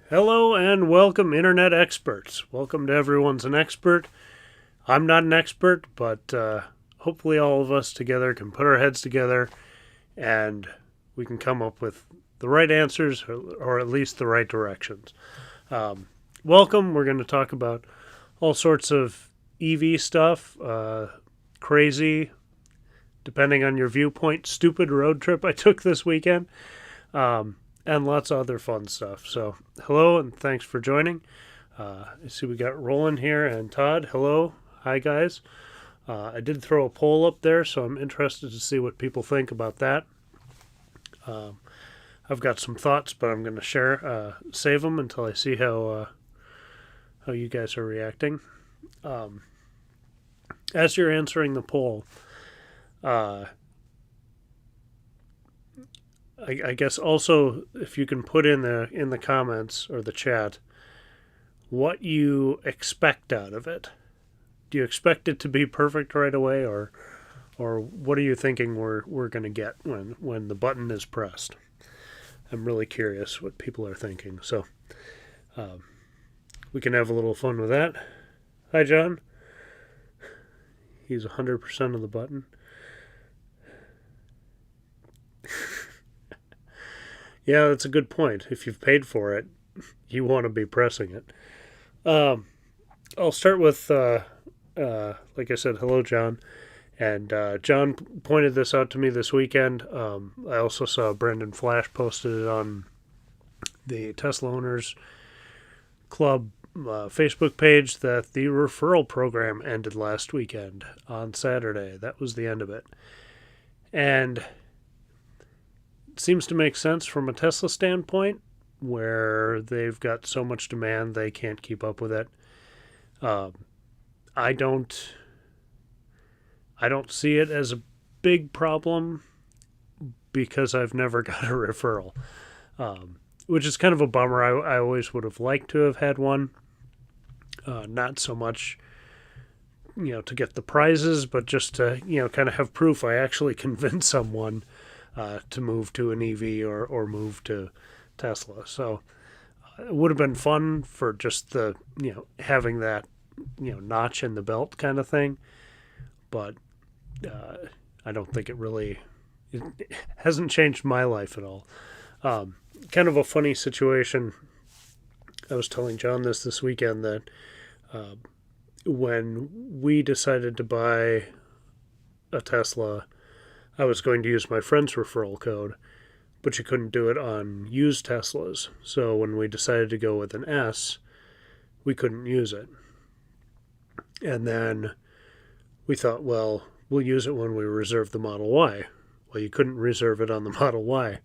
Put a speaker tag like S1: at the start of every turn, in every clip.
S1: Hello and welcome, Internet experts. Welcome to Everyone's an Expert. I'm not an expert, but hopefully all of us together can put our heads together and we can come up with the right answers or at least the right directions. Welcome. We're going to talk about all sorts of EV stuff, crazy, depending on your viewpoint, stupid road trip I took this weekend. And lots of other fun stuff. So, hello and thanks for joining. I see we got Roland here and Todd. Hello. Hi, guys. I did throw a poll up there, so I'm interested to see what people think about that. I've got some thoughts, but I'm going to save them until I see how you guys are reacting. As you're answering the poll, I guess also if you can put in the comments or the chat what you expect out of it. Do you expect it to be perfect right away, or what are you thinking we're going to get when the button is pressed? I'm really curious what people are thinking. So we can have a little fun with that. Hi, John. He's 100% of the button. Yeah, that's a good point. If you've paid for it, you want to be pressing it. I'll start with, like I said, hello, John. And John pointed this out to me this weekend. I also saw Brendan Flash posted it on the Tesla Owners Club Facebook page that the referral program ended last weekend on Saturday. That was the end of it. And seems to make sense from a Tesla standpoint, where they've got so much demand they can't keep up with it. I don't see it as a big problem because I've never got a referral, which is kind of a bummer. I always would have liked to have had one. Not so much, to get the prizes, but just to, kind of have proof I actually convinced someone to move to an EV or move to Tesla. So it would have been fun for just the, having that, notch in the belt kind of thing. But I don't think it hasn't changed my life at all. Kind of a funny situation. I was telling John this weekend that when we decided to buy a Tesla, I was going to use my friend's referral code, but you couldn't do it on used Teslas. So when we decided to go with an S, we couldn't use it. And then we thought, well, we'll use it when we reserve the Model Y. Well, you couldn't reserve it on the Model Y.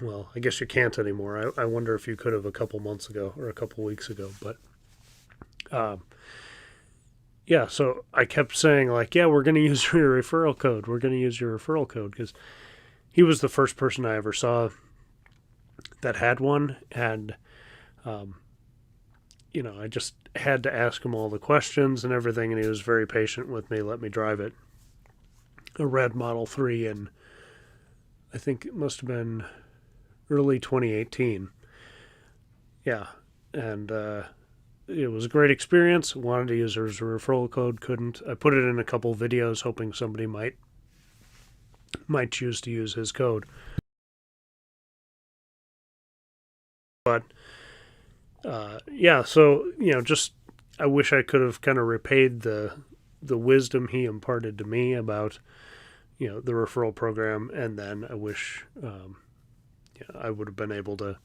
S1: Well, I guess you can't anymore. I wonder if you could have a couple months ago or a couple weeks ago. But yeah, so I kept saying, like, yeah, we're going to use your referral code. We're going to use your referral code, because he was the first person I ever saw that had one. And, I just had to ask him all the questions and everything, and he was very patient with me, let me drive it. A red Model 3 in, I think it must have been early 2018. Yeah, and it was a great experience. Wanted to use his referral code, couldn't. I put it in a couple videos, hoping somebody might choose to use his code. But yeah, so just I wish I could have kind of repaid the wisdom he imparted to me about the referral program, and then I wish I would have been able to,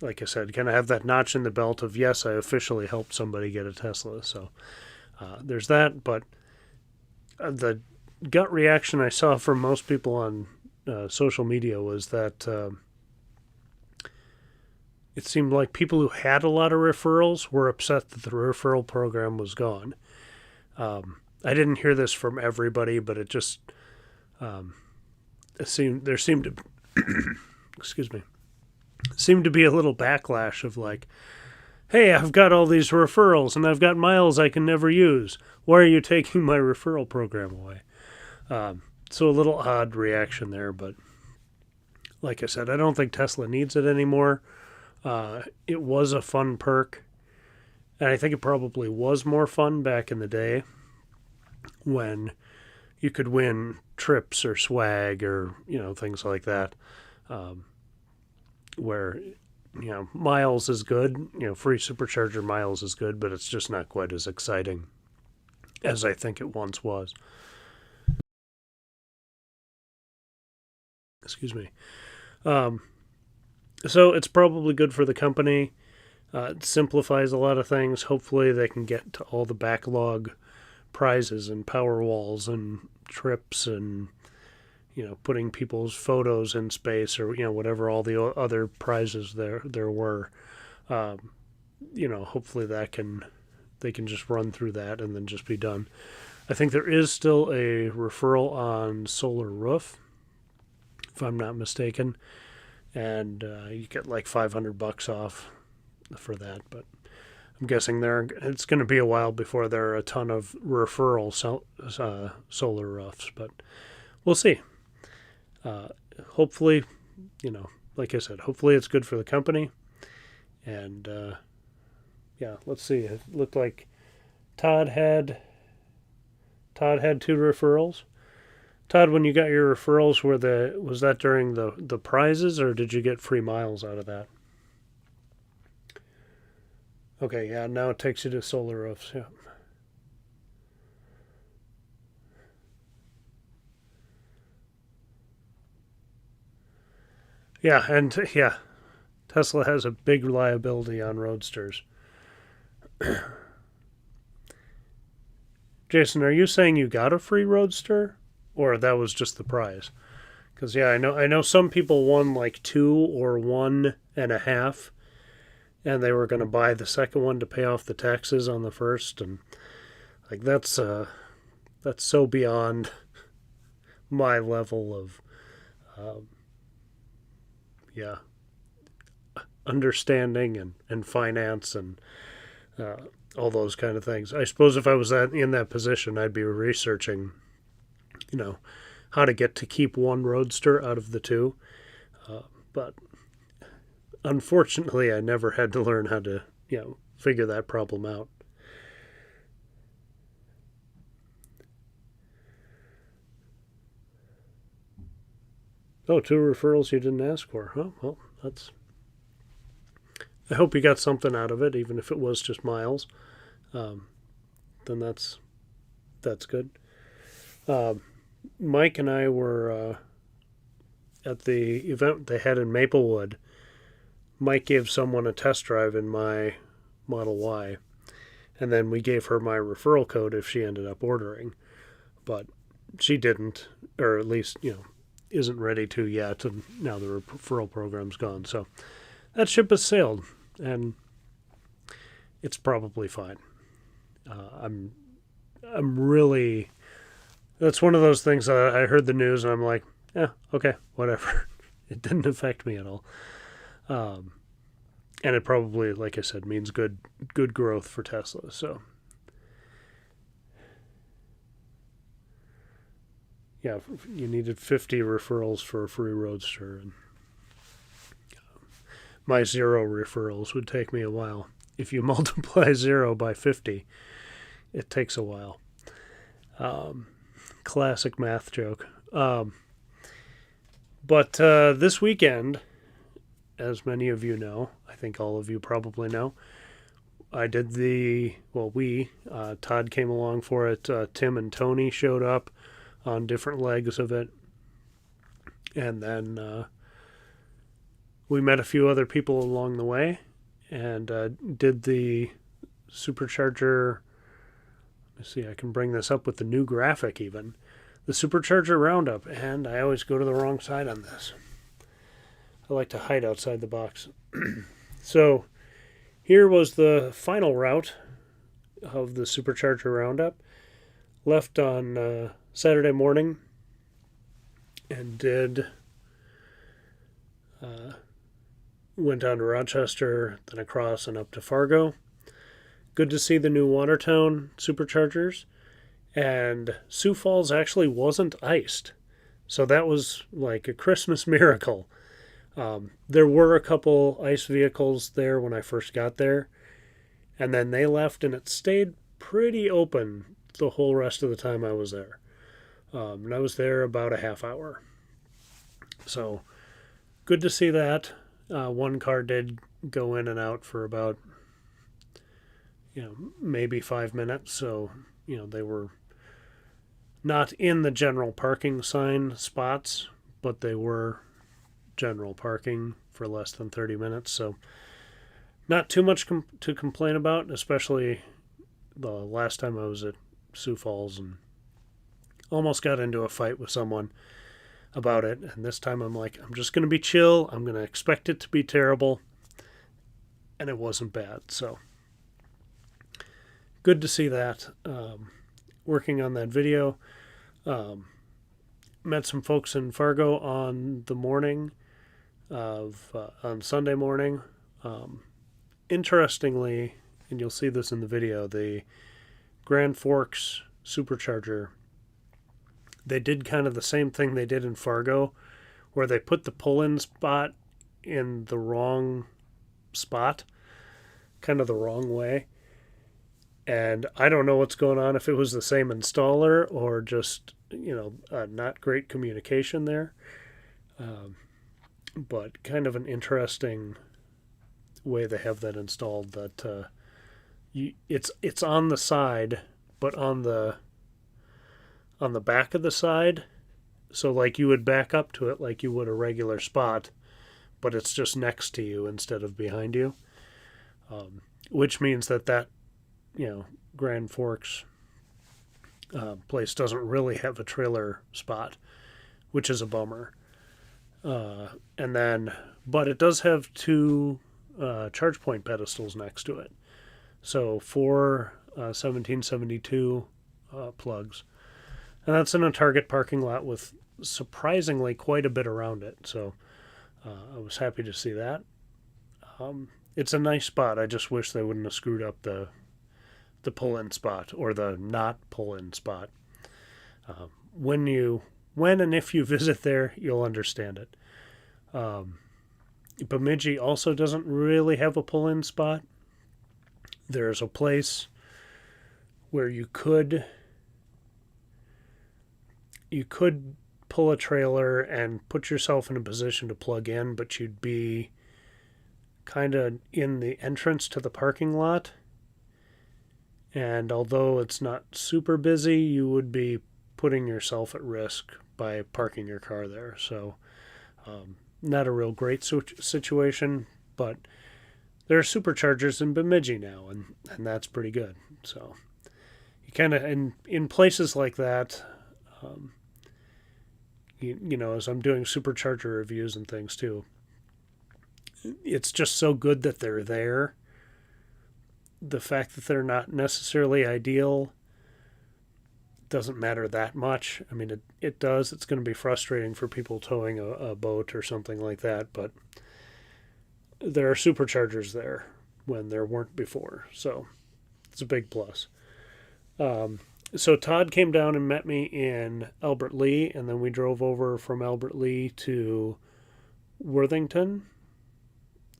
S1: like I said, kind of have that notch in the belt of, yes, I officially helped somebody get a Tesla. So there's that. But the gut reaction I saw from most people on social media was that it seemed like people who had a lot of referrals were upset that the referral program was gone. I didn't hear this from everybody, but it just there seemed to excuse me, seemed to be a little backlash of like, hey, I've got all these referrals and I've got miles I can never use. Why are you taking my referral program away? So a little odd reaction there, but like I said, I don't think Tesla needs it anymore. It was a fun perk, and I think it probably was more fun back in the day when you could win trips or swag or things like that, where miles is good. Free supercharger miles is good, but it's just not quite as exciting as I think it once was. Excuse me. Um, so it's probably good for the company. It simplifies a lot of things. Hopefully, they can get to all the backlog prizes and power walls and trips and putting people's photos in space or whatever all the other prizes there were. Um, hopefully they can just run through that and then just be done. I think there is still a referral on Solar Roof, if I'm not mistaken, and you get like $500 off for that. But I'm guessing it's going to be a while before there are a ton of referral solar roofs, but we'll see. Hopefully, like I said, hopefully it's good for the company. And yeah, let's see. It looked like Todd had 2 referrals. Todd, when you got your referrals, was that during the prizes, or did you get free miles out of that? Okay, yeah, now it takes you to solar roofs. Yeah. Yeah, and yeah, Tesla has a big liability on roadsters. Jason, are you saying you got a free roadster, or that was just the prize? Because yeah, I know some people won like 2 or 1.5, and they were going to buy the second one to pay off the taxes on the first, and like that's so beyond my level of um, yeah, understanding and finance and uh, all those kind of things. I suppose if I was in that position, I'd be researching, you know, how to get to keep one roadster out of the two. But unfortunately, I never had to learn how to, figure that problem out. Oh, 2 referrals you didn't ask for, huh? Well, that's. I hope you got something out of it, even if it was just miles. Um, then that's good. Um, Mike and I were at the event they had in Maplewood. Mike gave someone a test drive in my Model Y, and then we gave her my referral code if she ended up ordering. But she didn't, or at least, isn't ready to yet, and now the referral program's gone. So that ship has sailed, and it's probably fine. I'm really. That's one of those things that I heard the news and I'm like, yeah, okay, whatever. It didn't affect me at all. Um, and it probably, like I said, means good growth for Tesla. So yeah, you needed 50 referrals for a free roadster, and my 0 referrals would take me a while. If you multiply 0 by 50, it takes a while. Um, Classic math joke. But this weekend, as many of you know, I think all of you probably know, I did Todd came along for it. Tim and Tony showed up on different legs of it. And then we met a few other people along the way and did the supercharger. Let's see, I can bring this up with the new graphic even. The supercharger roundup, and I always go to the wrong side on this. I like to hide outside the box. So here was the final route of the supercharger roundup. Left on Saturday morning and went down to Rochester, then across and up to Fargo. Good to see the new Watertown superchargers. And Sioux Falls actually wasn't iced. So that was like a Christmas miracle. There were a couple ice vehicles there when I first got there, and then they left, and it stayed pretty open the whole rest of the time I was there. And I was there about a half hour. So good to see that. One car did go in and out for about, maybe 5 minutes. So, they were not in the general parking sign spots, but they were general parking for less than 30 minutes. So not too much to complain about, especially the last time I was at Sioux Falls and almost got into a fight with someone about it. And this time I'm like, I'm just going to be chill. I'm going to expect it to be terrible. And it wasn't bad. So good to see that. Working on that video. Met some folks in Fargo on the morning on Sunday morning. Interestingly, and you'll see this in the video, the Grand Forks Supercharger, they did kind of the same thing they did in Fargo, where they put the pull-in spot in the wrong spot, kind of the wrong way. And I don't know what's going on, if it was the same installer or just, not great communication there. But kind of an interesting way they have that installed, that it's on the side, but on the back of the side. So like you would back up to it like you would a regular spot, but it's just next to you instead of behind you. Which means that Grand Forks place doesn't really have a trailer spot, which is a bummer. But it does have two charge point pedestals next to it. So 4 1772 plugs. And that's in a Target parking lot with surprisingly quite a bit around it. So I was happy to see that. It's a nice spot. I just wish they wouldn't have screwed up the pull-in spot, or the not pull-in spot. When and if you visit there, you'll understand it. Bemidji also doesn't really have a pull-in spot. There's a place where you could pull a trailer and put yourself in a position to plug in, but you'd be kind of in the entrance to the parking lot. And although it's not super busy, you would be putting yourself at risk by parking your car there. So not a real great situation, but there are superchargers in Bemidji now, and that's pretty good. So you kind of, in places like that, as I'm doing supercharger reviews and things too, it's just so good that they're there. The fact that they're not necessarily ideal doesn't matter that much. I mean, it does. It's going to be frustrating for people towing a boat or something like that, but there are superchargers there when there weren't before. So it's a big plus. So Todd came down and met me in Albert Lea, and then we drove over from Albert Lea to Worthington.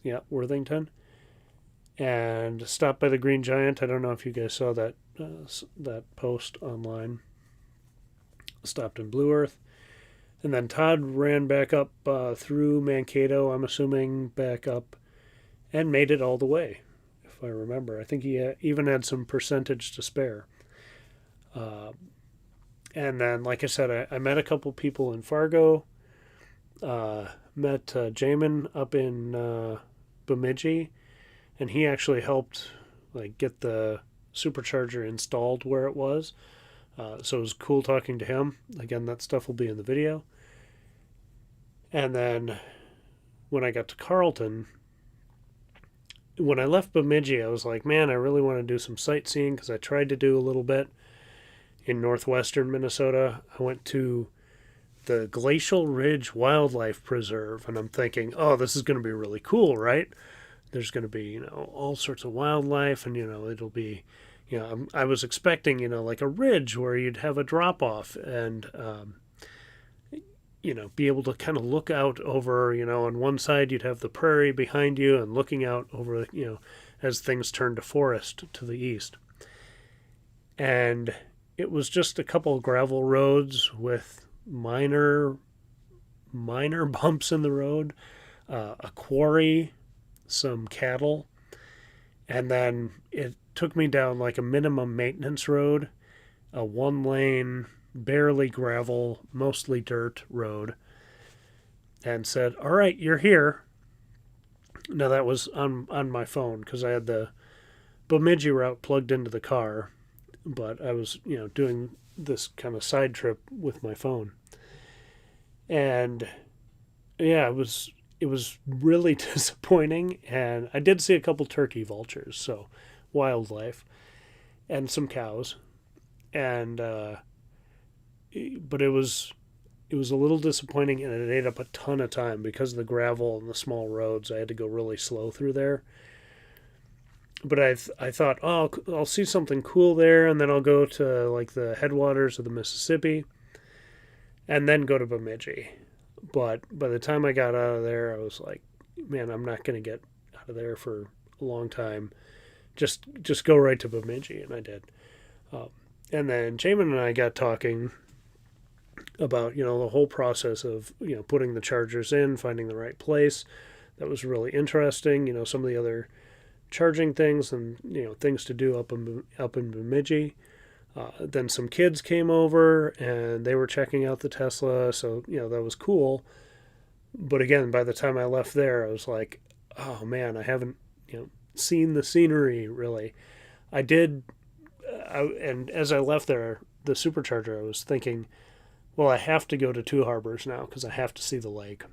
S1: Yeah, Worthington. And stopped by the Green Giant. I don't know if you guys saw that post online. Stopped in Blue Earth. And then Todd ran back up through Mankato, I'm assuming, back up, and made it all the way, if I remember. I think he even had some percentage to spare. And then, like I said, I met a couple people in Fargo. Met Jamin up in Bemidji. And he actually helped get the supercharger installed where it was. So it was cool talking to him. Again, that stuff will be in the video. And then when I got to Carlton, when I left Bemidji, I was like, man, I really want to do some sightseeing, because I tried to do a little bit in northwestern Minnesota. I went to the Glacial Ridge Wildlife Preserve, and I'm thinking, oh, this is going to be really cool, right? There's going to be, all sorts of wildlife, and, it'll be, I was expecting, like a ridge where you'd have a drop off, and be able to kind of look out over, on one side you'd have the prairie behind you and looking out over, as things turn to forest to the east. And it was just a couple of gravel roads with minor bumps in the road, a quarry, some cattle, and then it took me down like a minimum maintenance road, a 1-lane, barely gravel, mostly dirt road, and said, "All right, you're here." Now that was on my phone because I had the Bemidji route plugged into the car, but I was doing this kind of side trip with my phone, and yeah, it was really disappointing. And I did see a couple turkey vultures, so wildlife, and some cows, and but it was a little disappointing, and it ate up a ton of time because of the gravel and the small roads. I had to go really slow through there. But I thought, oh, I'll see something cool there, and then I'll go to like the headwaters of the Mississippi, and then go to Bemidji. But by the time I got out of there, I was like, man, I'm not going to get out of there for a long time. Just go right to Bemidji, and I did. And then Jamin and I got talking about the whole process of putting the chargers in, finding the right place. That was really interesting. Some of the other charging things and things to do up in Bemidji. Then some kids came over and they were checking out the Tesla, so that was cool. But again, by the time I left there, I was like, oh man, I haven't seen the scenery really. I did, and as I left there, the supercharger, I was thinking, well, I have to go to Two Harbors now because I have to see the lake,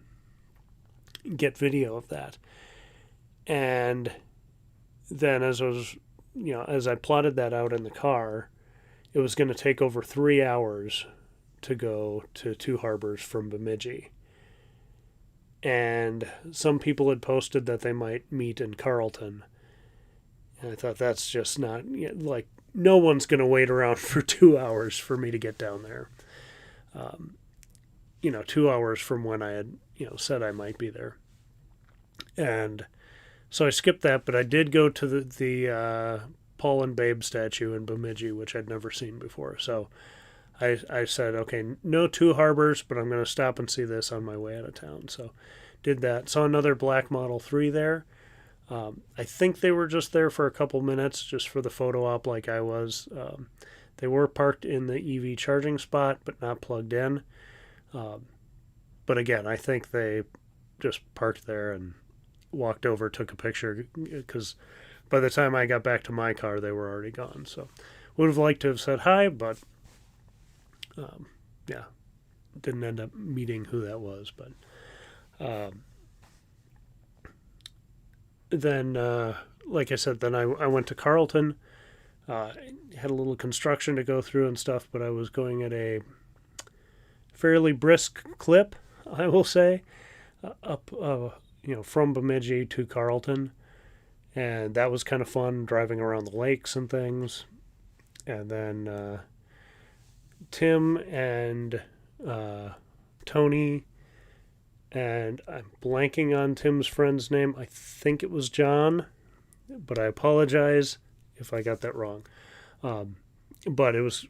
S1: get video of that. And then as I plotted that out in the car, it was going to take over 3 hours to go to Two Harbors from Bemidji. And some people had posted that they might meet in Carlton. And I thought that's just not, like, no one's going to wait around for 2 hours for me to get down there. 2 hours from when I had, said I might be there. And so I skipped that, but I did go to the Paul and Babe statue in Bemidji, which I'd never seen before. So I said, okay, no Two Harbors, but I'm going to stop and see this on my way out of town. So did that. Saw another black Model 3 there. I think they were just there for a couple minutes, just for the photo op like I was. They were parked in the EV charging spot, but not plugged in. But again, I think they just parked there and walked over, took a picture, because by the time I got back to my car, they were already gone. So would have liked to have said hi, but yeah, didn't end up meeting who that was. But then, like I said, then I went to Carlton. Had a little construction to go through and stuff, but I was going at a fairly brisk clip, I will say, up from Bemidji to Carlton, and that was kind of fun, driving around the lakes and things. And then Tim and Tony, and I'm blanking on Tim's friend's name. I think it was John, but I apologize if I got that wrong. But it was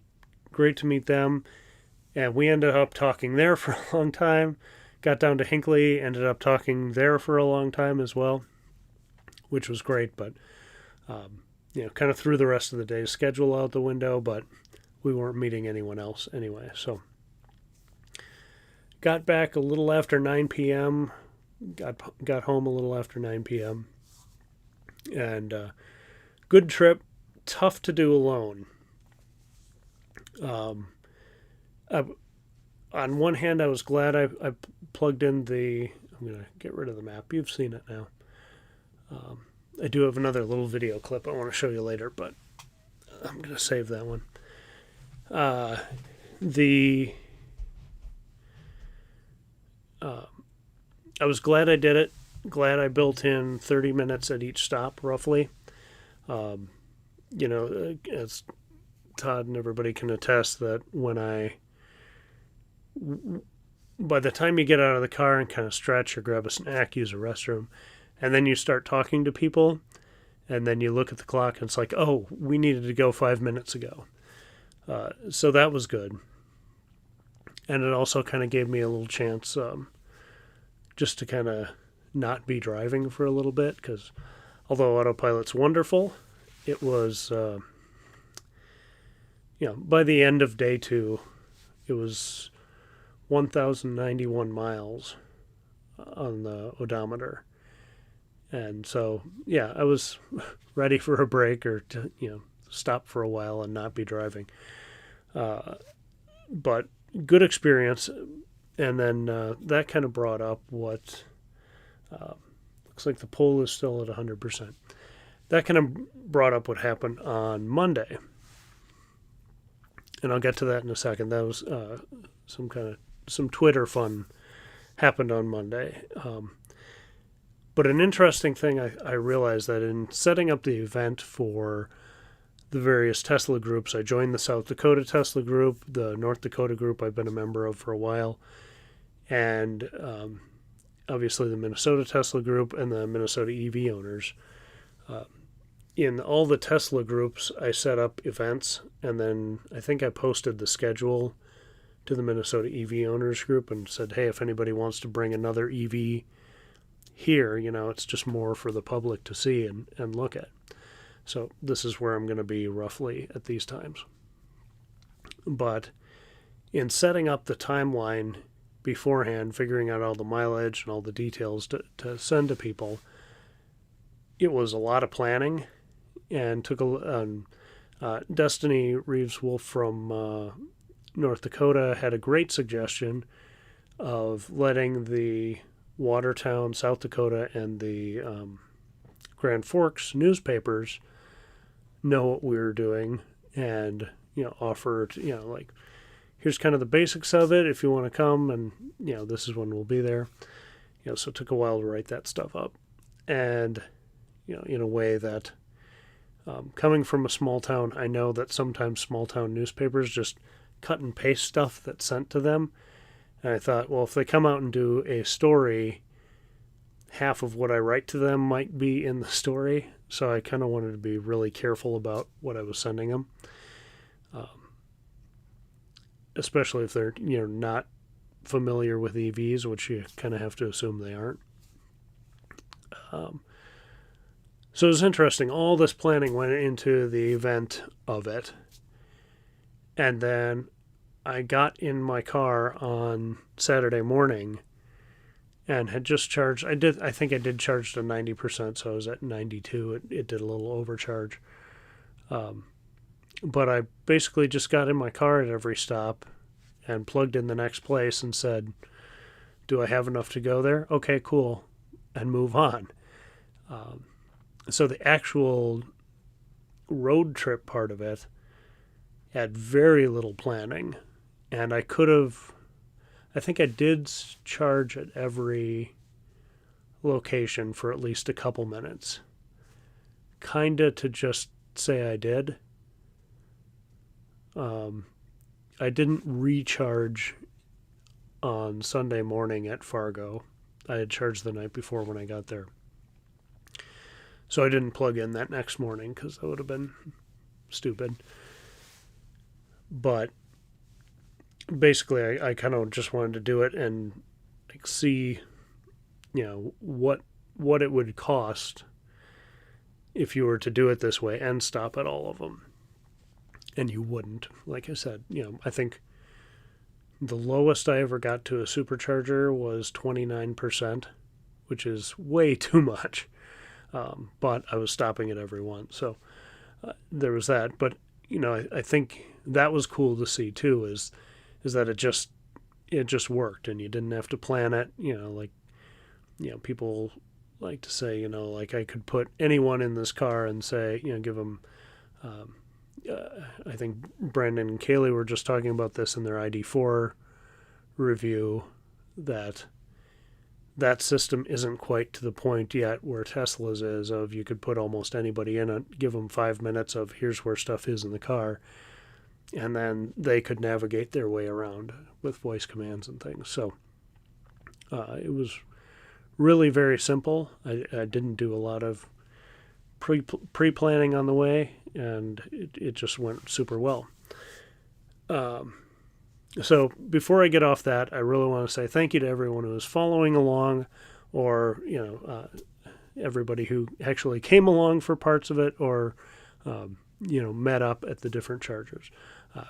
S1: great to meet them, and we ended up talking there for a long time. Got down to Hinckley, ended up talking there for a long time as well, which was great. But kind of threw the rest of the day's schedule out the window, but we weren't meeting anyone else anyway. So got back a little after 9 p.m., got home a little after 9 p.m., and good trip, tough to do alone. On one hand, I was glad I plugged in I'm going to get rid of the map. You've seen it now. I do have another little video clip I want to show you later, but I'm going to save that one. I was glad I did it. Glad I built in 30 minutes at each stop, roughly. As Todd and everybody can attest, that when by the time you get out of the car and kind of stretch or grab a snack, use a restroom, and then you start talking to people, and then you look at the clock and it's like, oh, we needed to go 5 minutes ago. So that was good. And it also kind of gave me a little chance just to kind of not be driving for a little bit, because although autopilot's wonderful, it was, by the end of day 2, it was 1,091 miles on the odometer. And so, yeah, I was ready for a break or to, stop for a while and not be driving. But good experience. And then that kind of brought up what looks like the poll is still at 100%. That kind of brought up what happened on Monday. And I'll get to that in a second. That was some Twitter fun happened on Monday. But an interesting thing I realized that in setting up the event for the various Tesla groups, I joined the South Dakota Tesla group, the North Dakota group I've been a member of for a while, and obviously the Minnesota Tesla group and the Minnesota EV owners. In all the Tesla groups, I set up events, and then I think I posted the schedule to the Minnesota EV owners group and said, hey, if anybody wants to bring another EV here, it's just more for the public to see and look at. So this is where I'm going to be roughly at these times. But in setting up the timeline beforehand, figuring out all the mileage and all the details to send to people, it was a lot of planning, and took Destiny Reeves-Wolf from North Dakota had a great suggestion of letting the Watertown, South Dakota, and the Grand Forks newspapers know what we were doing, and offered like, here's kind of the basics of it if you want to come, and this is when we'll be there. So it took a while to write that stuff up, and in a way that coming from a small town, I know that sometimes small town newspapers just cut and paste stuff that's sent to them. And I thought, well, if they come out and do a story, half of what I write to them might be in the story. So I kind of wanted to be really careful about what I was sending them, especially if they're not familiar with EVs, which you kind of have to assume they aren't. So it was interesting. All this planning went into the event of it. And then I got in my car on Saturday morning and had just charged. I think I did charge to 90%, so I was at 92. It did a little overcharge. But I basically just got in my car at every stop and plugged in the next place and said, do I have enough to go there? Okay, cool. And move on. So the actual road trip part of it had very little planning. And I think I did charge at every location for at least a couple minutes. Kinda to just say I did. I didn't recharge on Sunday morning at Fargo. I had charged the night before when I got there. So I didn't plug in that next morning because that would have been stupid. But basically, I kind of just wanted to do it and see, what it would cost if you were to do it this way and stop at all of them. And you wouldn't. Like I said, I think the lowest I ever got to a supercharger was 29%, which is way too much. But I was stopping at every one. So there was that. But, I think that was cool to see too, is that it just worked and you didn't have to plan it. People like to say, like I could put anyone in this car and say, give them, I think Brandon and Kaylee were just talking about this in their ID4 review, that system isn't quite to the point yet where Tesla's is of you could put almost anybody in it, give them 5 minutes of here's where stuff is in the car, and then they could navigate their way around with voice commands and things. So It was really very simple. I didn't do a lot of pre-planning on the way, and it just went super well. So before I get off that, I really want to say thank you to everyone who is following along, or everybody who actually came along for parts of it, or met up at the different chargers.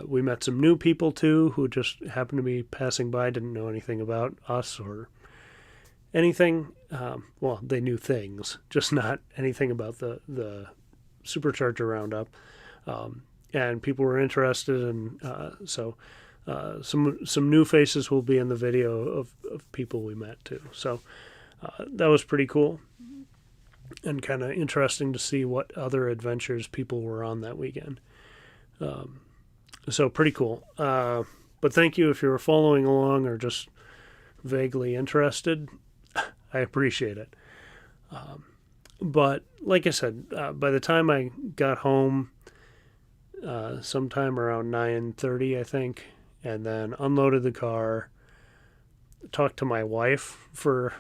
S1: We met some new people too who just happened to be passing by, didn't know anything about us or anything. Well, they knew things, just not anything about the supercharger roundup. And people were interested, and so some new faces will be in the video of people we met too. So that was pretty cool, and kind of interesting to see what other adventures people were on that weekend. So pretty cool. But thank you if you were following along or just vaguely interested. I appreciate it. But like I said, by the time I got home, sometime around 9:30, I think, and then unloaded the car, talked to my wife for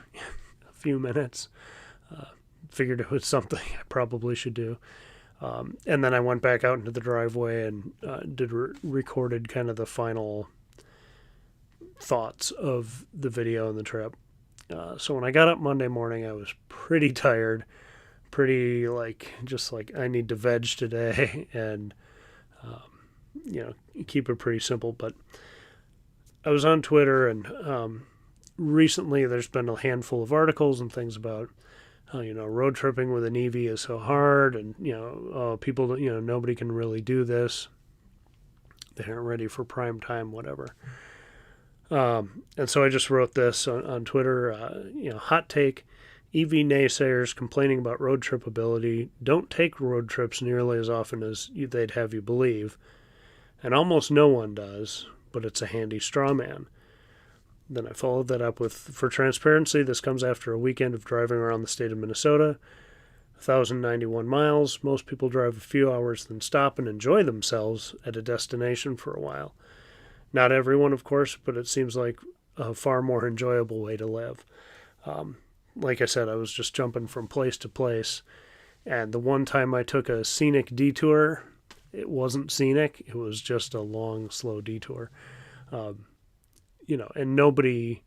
S1: a few minutes, figured it was something I probably should do. And then I went back out into the driveway and recorded kind of the final thoughts of the video and the trip. So when I got up Monday morning, I was pretty tired, pretty just like I need to veg today, and keep it pretty simple. But I was on Twitter, and recently there's been a handful of articles and things about how road tripping with an EV is so hard, and people nobody can really do this. They aren't ready for prime time, whatever. And so I just wrote this on Twitter. Hot take: EV naysayers complaining about road tripability don't take road trips nearly as often as they'd have you believe, and almost no one does. But it's a handy straw man. Then I followed that up with, for transparency, this comes after a weekend of driving around the state of Minnesota. 1,091 miles. Most people drive a few hours, then stop and enjoy themselves at a destination for a while. Not everyone, of course, but it seems like a far more enjoyable way to live. Like I said, I was just jumping from place to place. And the one time I took a scenic detour, it wasn't scenic. It was just a long, slow detour. And nobody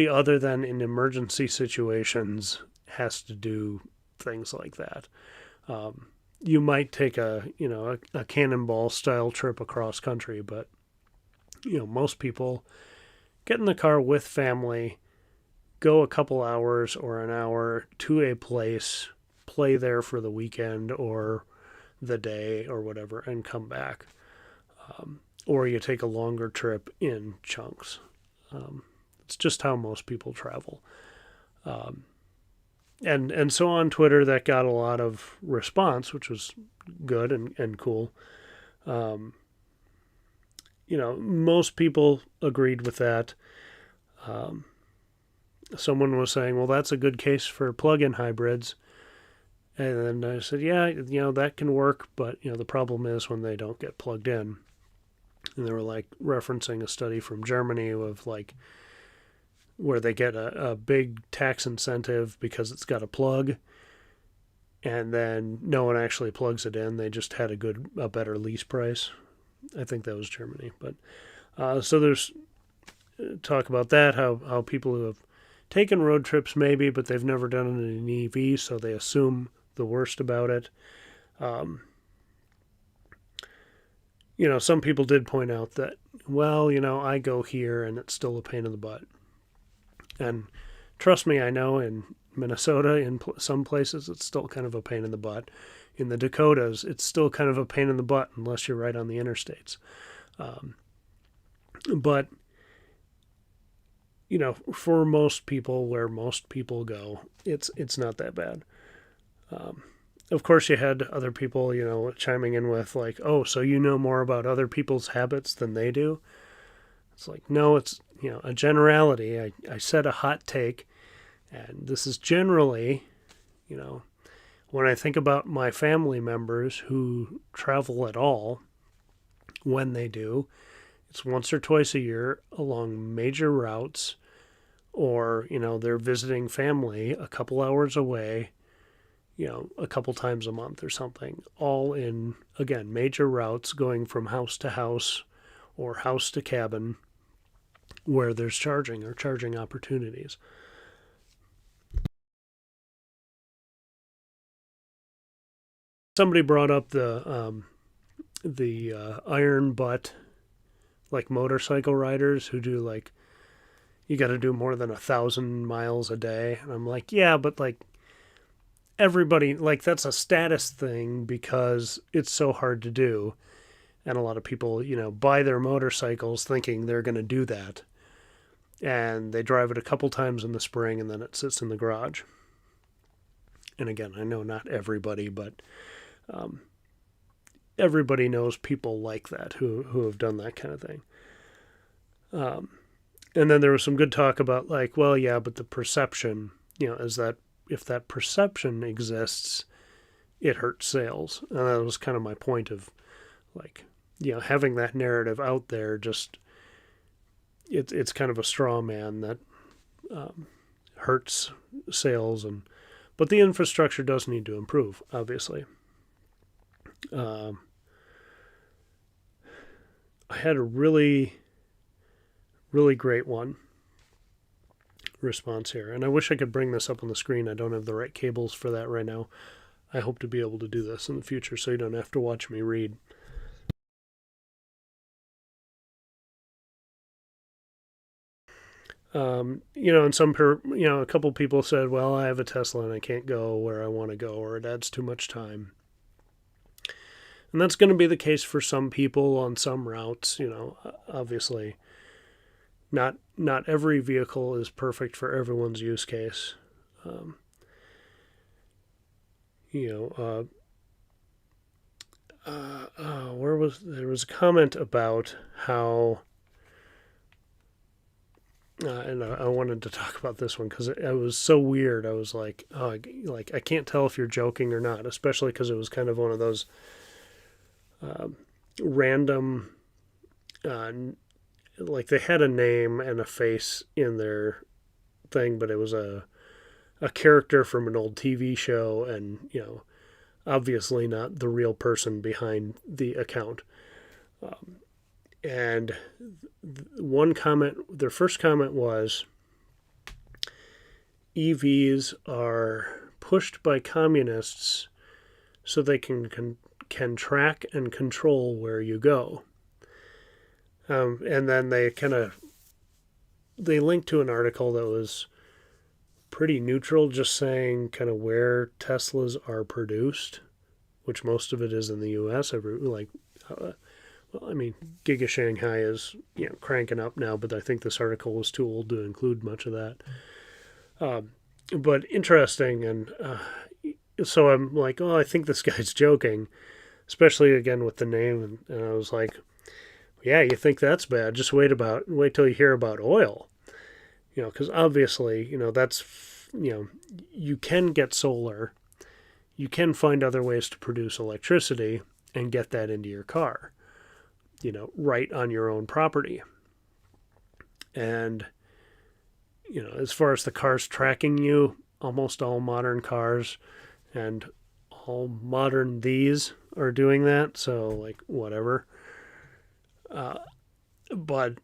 S1: other than in emergency situations has to do things like that. You might take a cannonball style trip across country, but most people get in the car with family, go a couple hours or an hour to a place, play there for the weekend or the day or whatever, and come back. Or you take a longer trip in chunks. It's just how most people travel. And so on Twitter, that got a lot of response, which was good and cool. Most people agreed with that. Someone was saying, well, that's a good case for plug-in hybrids. And then I said, yeah, that can work, but, the problem is when they don't get plugged in. And they were referencing a study from Germany of where they get a big tax incentive because it's got a plug, and then no one actually plugs it in. They just had a better lease price. I think that was Germany. But so there's talk about that, how people who have taken road trips maybe, but they've never done it in an EV, so they assume the worst about it. Some people did point out that, well, I go here and it's still a pain in the butt. And trust me, I know in Minnesota, in some places, it's still kind of a pain in the butt. In the Dakotas, it's still kind of a pain in the butt unless you're right on the interstates. But, for most people, where most people go, it's not that bad. Of course, you had other people, chiming in with oh, so you know more about other people's habits than they do? It's no, it's, a generality. I said a hot take, and this is generally, when I think about my family members who travel at all, when they do, It's once or twice a year along major routes, or, they're visiting family a couple hours away, a couple times a month or something, all in, again, major routes going from house to house or house to cabin where there's charging or charging opportunities. Somebody brought up the iron butt, like motorcycle riders who do like, you got to do more than 1,000 miles a day, and I'm like, yeah, but like everybody, like, that's a status thing because it's so hard to do, and a lot of people, buy their motorcycles thinking they're going to do that, and they drive it a couple times in the spring and then it sits in the garage. And again, I know not everybody, but everybody knows people like that who have done that kind of thing. And then there was some good talk about like, well, yeah, but the perception, is that if that perception exists, it hurts sales. And that was kind of my point of like, having that narrative out there, just it's kind of a straw man that hurts sales. But the infrastructure does need to improve, obviously. I had a really, really great response here, and I wish I could bring this up on the screen. I don't have the right cables for that right now. I hope to be able to do this in the future so you don't have to watch me read. And a couple people said, well, I have a Tesla and I can't go where I want to go, or it adds too much time. And that's going to be the case for some people on some routes. Obviously, not every vehicle is perfect for everyone's use case. There was a comment about how, and I wanted to talk about this one because it was so weird. I was like, oh, I can't tell if you're joking or not, especially because it was kind of one of those random, like they had a name and a face in their thing, but it was a character from an old TV show, and obviously not the real person behind the account. And one comment, their first comment was, EVs are pushed by communists so they can track and control where you go. And then they linked to an article that was pretty neutral, just saying kind of where Teslas are produced, which most of it is in the U.S. Giga Shanghai is cranking up now, but I think this article was too old to include much of that. But interesting, and so I'm like, oh, I think this guy's joking, especially again with the name, and I was like, yeah, you think that's bad? Just wait till you hear about oil, because obviously, that's, you can get solar, you can find other ways to produce electricity and get that into your car, right on your own property. And, as far as the cars tracking you, almost all modern cars and all modern these are doing that. So, like, whatever. But,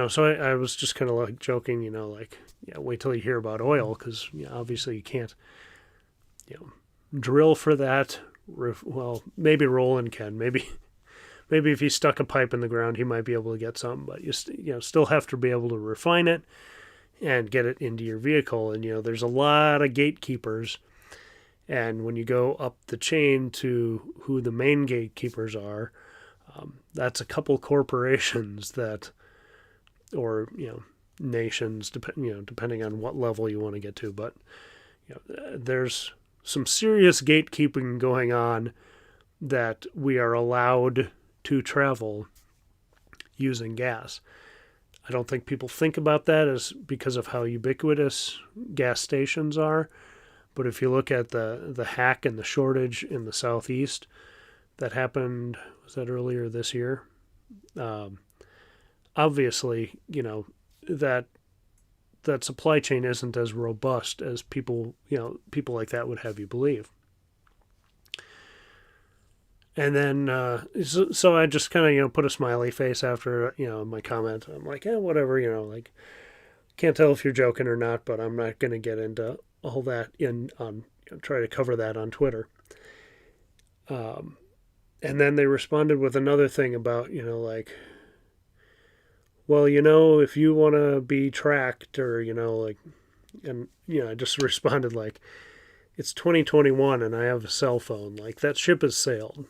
S1: so I was just kind of like joking, like, yeah, wait till you hear about oil, because obviously you can't, drill for that. Well, maybe Roland can. Maybe if he stuck a pipe in the ground, he might be able to get something. But you still have to be able to refine it and get it into your vehicle. And there's a lot of gatekeepers. And when you go up the chain to who the main gatekeepers are, that's a couple corporations that, or nations, depending on what level you want to get to. But there's some serious gatekeeping going on that we are allowed to travel using gas. I don't think people think about that as because of how ubiquitous gas stations are. But if you look at the hack and the shortage in the Southeast that happened, was that earlier this year? Obviously, that that supply chain isn't as robust as people like that would have you believe. And then, so I just kind of, put a smiley face after, my comment. I'm like, whatever, like, can't tell if you're joking or not, but I'm not going to get into all that try to cover that on Twitter. And then they responded with another thing about, like, well, if you want to be tracked or, like, and, I just responded like, it's 2021 and I have a cell phone. Like, that ship has sailed.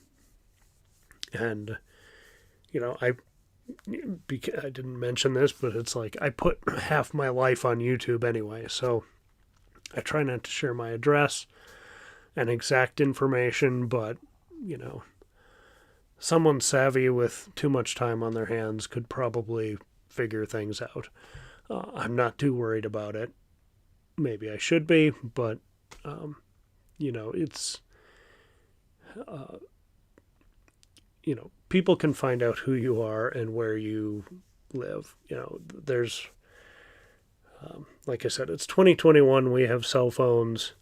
S1: And, I didn't mention this, but it's like I put half my life on YouTube anyway. So I try not to share my address and exact information, but, someone savvy with too much time on their hands could probably figure things out. I'm not too worried about it. Maybe I should be, but, it's, people can find out who you are and where you live. There's, like I said, it's 2021. We have cell phones.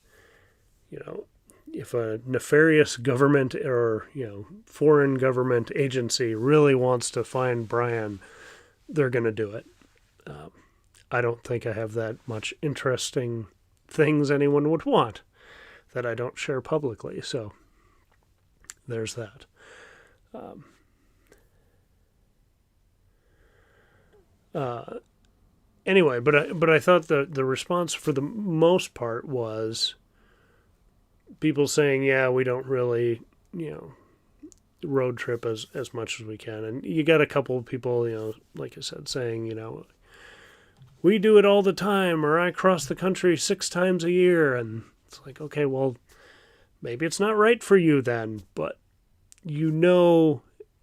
S1: If a nefarious government or, foreign government agency really wants to find Brian, they're going to do it. I don't think I have that much interesting things anyone would want that I don't share publicly. So there's that. Anyway, but I thought the response for the most part was people saying, yeah, we don't really, road trip as much as we can. And you got a couple of people, like I said, saying, we do it all the time, or I cross the country 6 times a year. And it's like, okay, well, maybe it's not right for you then, but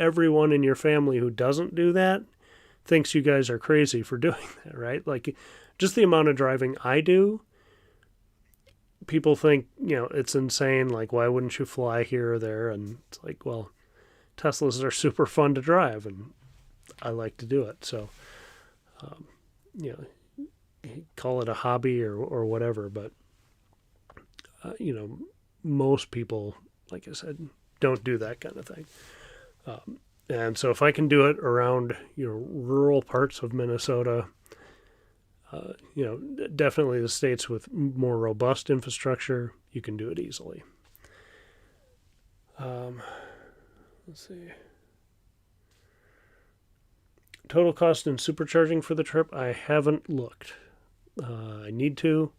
S1: everyone in your family who doesn't do that thinks you guys are crazy for doing that, right? Like, just the amount of driving I do, people think, it's insane. Like, why wouldn't you fly here or there? And it's like, well, Teslas are super fun to drive, and I like to do it. So, call it a hobby or whatever. But, most people, like I said, don't do that kind of thing. And so if I can do it around, rural parts of Minnesota, definitely the states with more robust infrastructure, you can do it easily. Let's see. Total cost and supercharging for the trip, I haven't looked. I need to,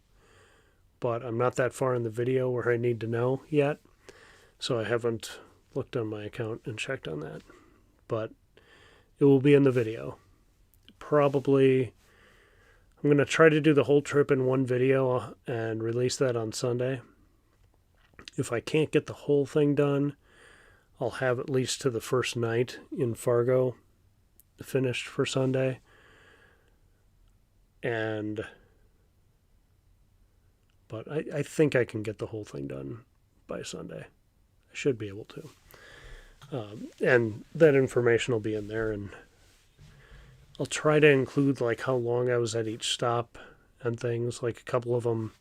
S1: but I'm not that far in the video where I need to know yet. So I haven't looked on my account and checked on that. But it will be in the video. Probably, I'm going to try to do the whole trip in one video and release that on Sunday. If I can't get the whole thing done, I'll have at least to the first night in Fargo finished for Sunday. But I think I can get the whole thing done by Sunday. I should be able to. And that information will be in there, and I'll try to include like how long I was at each stop and things. Like, a couple of them,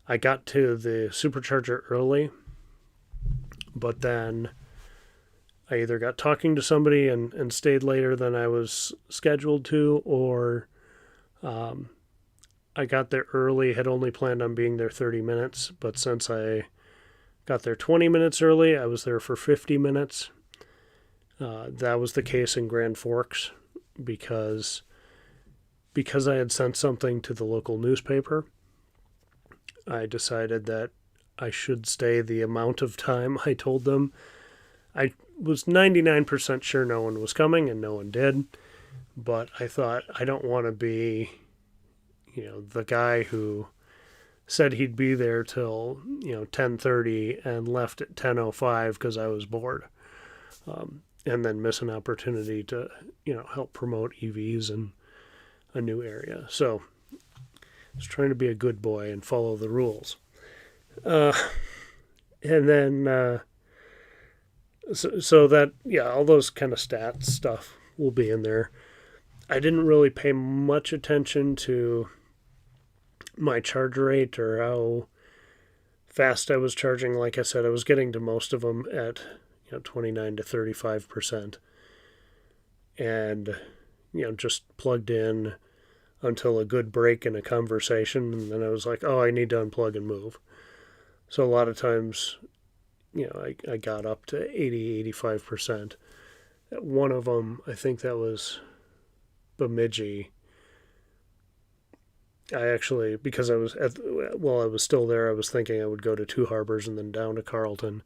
S1: I got to the supercharger early, but then I either got talking to somebody and stayed later than I was scheduled to, or I got there early, had only planned on being there 30 minutes, but since I got there 20 minutes early, I was there for 50 minutes. That was the case in Grand Forks because I had sent something to the local newspaper. I decided that I should stay the amount of time I told them. I was 99% sure no one was coming, and no one did. But I thought, I don't want to be, the guy who said he'd be there till 10:30 and left at 10:05 because I was bored, and then miss an opportunity to help promote EVs in a new area. So I was trying to be a good boy and follow the rules. And then So that, yeah, all those kind of stats stuff will be in there. I didn't really pay much attention to my charge rate or how fast I was charging. Like I said, I was getting to most of them at 29 to 35%, and just plugged in until a good break in a conversation, and then I was like, oh, I need to unplug and move. So a lot of times, I got up to 80, 85%. One of them, I think that was Bemidji. I actually, because while I was still there, I was thinking I would go to Two Harbors and then down to Carlton.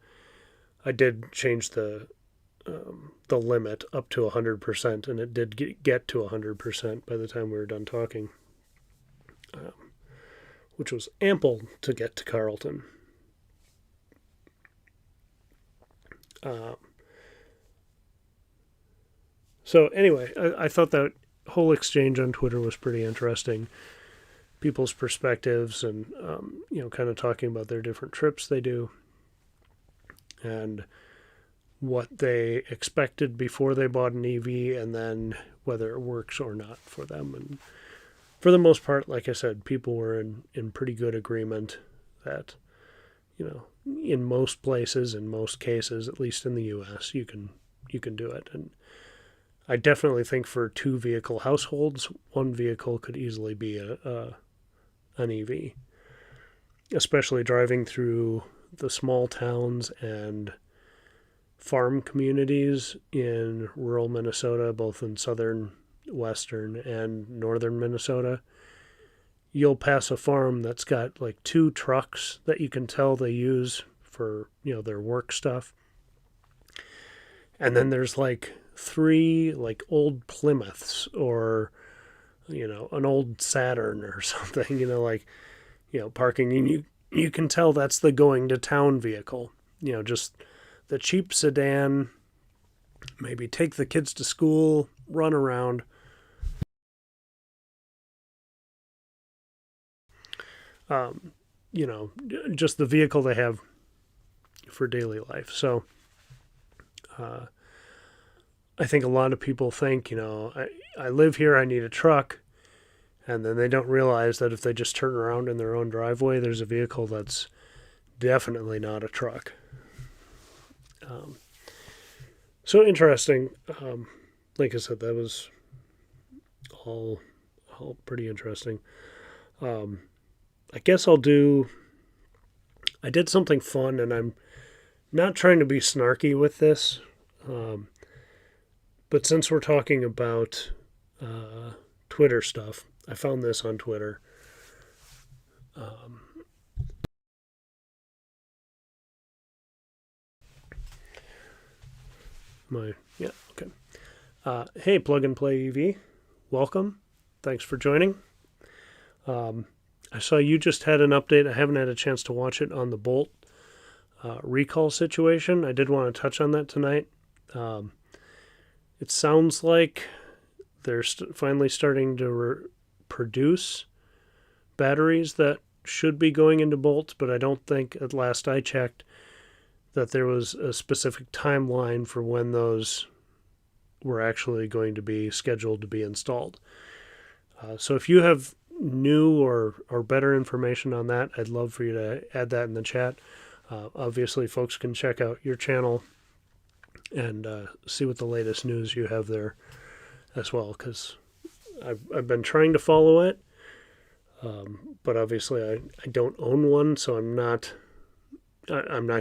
S1: I did change the limit up to 100%, and it did get to 100% by the time we were done talking, which was ample to get to Carlton. So anyway, I thought that whole exchange on Twitter was pretty interesting. People's perspectives and kind of talking about their different trips they do and what they expected before they bought an EV, and then whether it works or not for them. And for the most part, like I said, people were in pretty good agreement that in most places, in most cases, at least in the U.S., you can do it. And I definitely think for 2-vehicle households, 1 vehicle could easily be an EV, especially driving through the small towns and farm communities in rural Minnesota, both in southern, western, and northern Minnesota. You'll pass a farm that's got like 2 trucks that you can tell they use for their work stuff, and then there's like 3 like old Plymouths or an old Saturn or something, parking, and you can tell that's the going to town vehicle, just the cheap sedan, maybe take the kids to school, run around. Just the vehicle they have for daily life. So I think a lot of people think, I live here, I need a truck. And then they don't realize that if they just turn around in their own driveway, there's a vehicle that's definitely not a truck. So interesting. Like I said, that was all pretty interesting. I guess I did something fun, and I'm not trying to be snarky with this. But since we're talking about Twitter stuff, I found this on Twitter. Okay. Hey, Plug and Play EV, welcome. Thanks for joining. I saw you just had an update. I haven't had a chance to watch it on the Bolt recall situation. I did want to touch on that tonight. It sounds like they're finally starting to produce batteries that should be going into Bolt, but I don't think, at last I checked, that there was a specific timeline for when those were actually going to be scheduled to be installed. So if you have new or better information on that, I'd love for you to add that in the chat. Obviously, folks can check out your channel and see what the latest news you have there as well, because I've been trying to follow it, but obviously I don't own one, so I'm not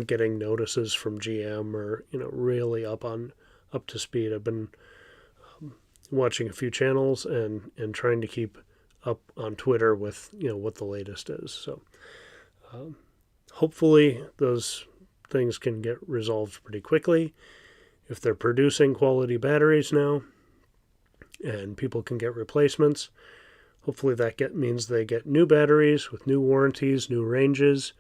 S1: getting notices from GM or really up to speed. I've been watching a few channels and trying to keep up on Twitter with what the latest is. So hopefully those things can get resolved pretty quickly. If they're producing quality batteries now and people can get replacements, hopefully that means they get new batteries with new warranties, new ranges.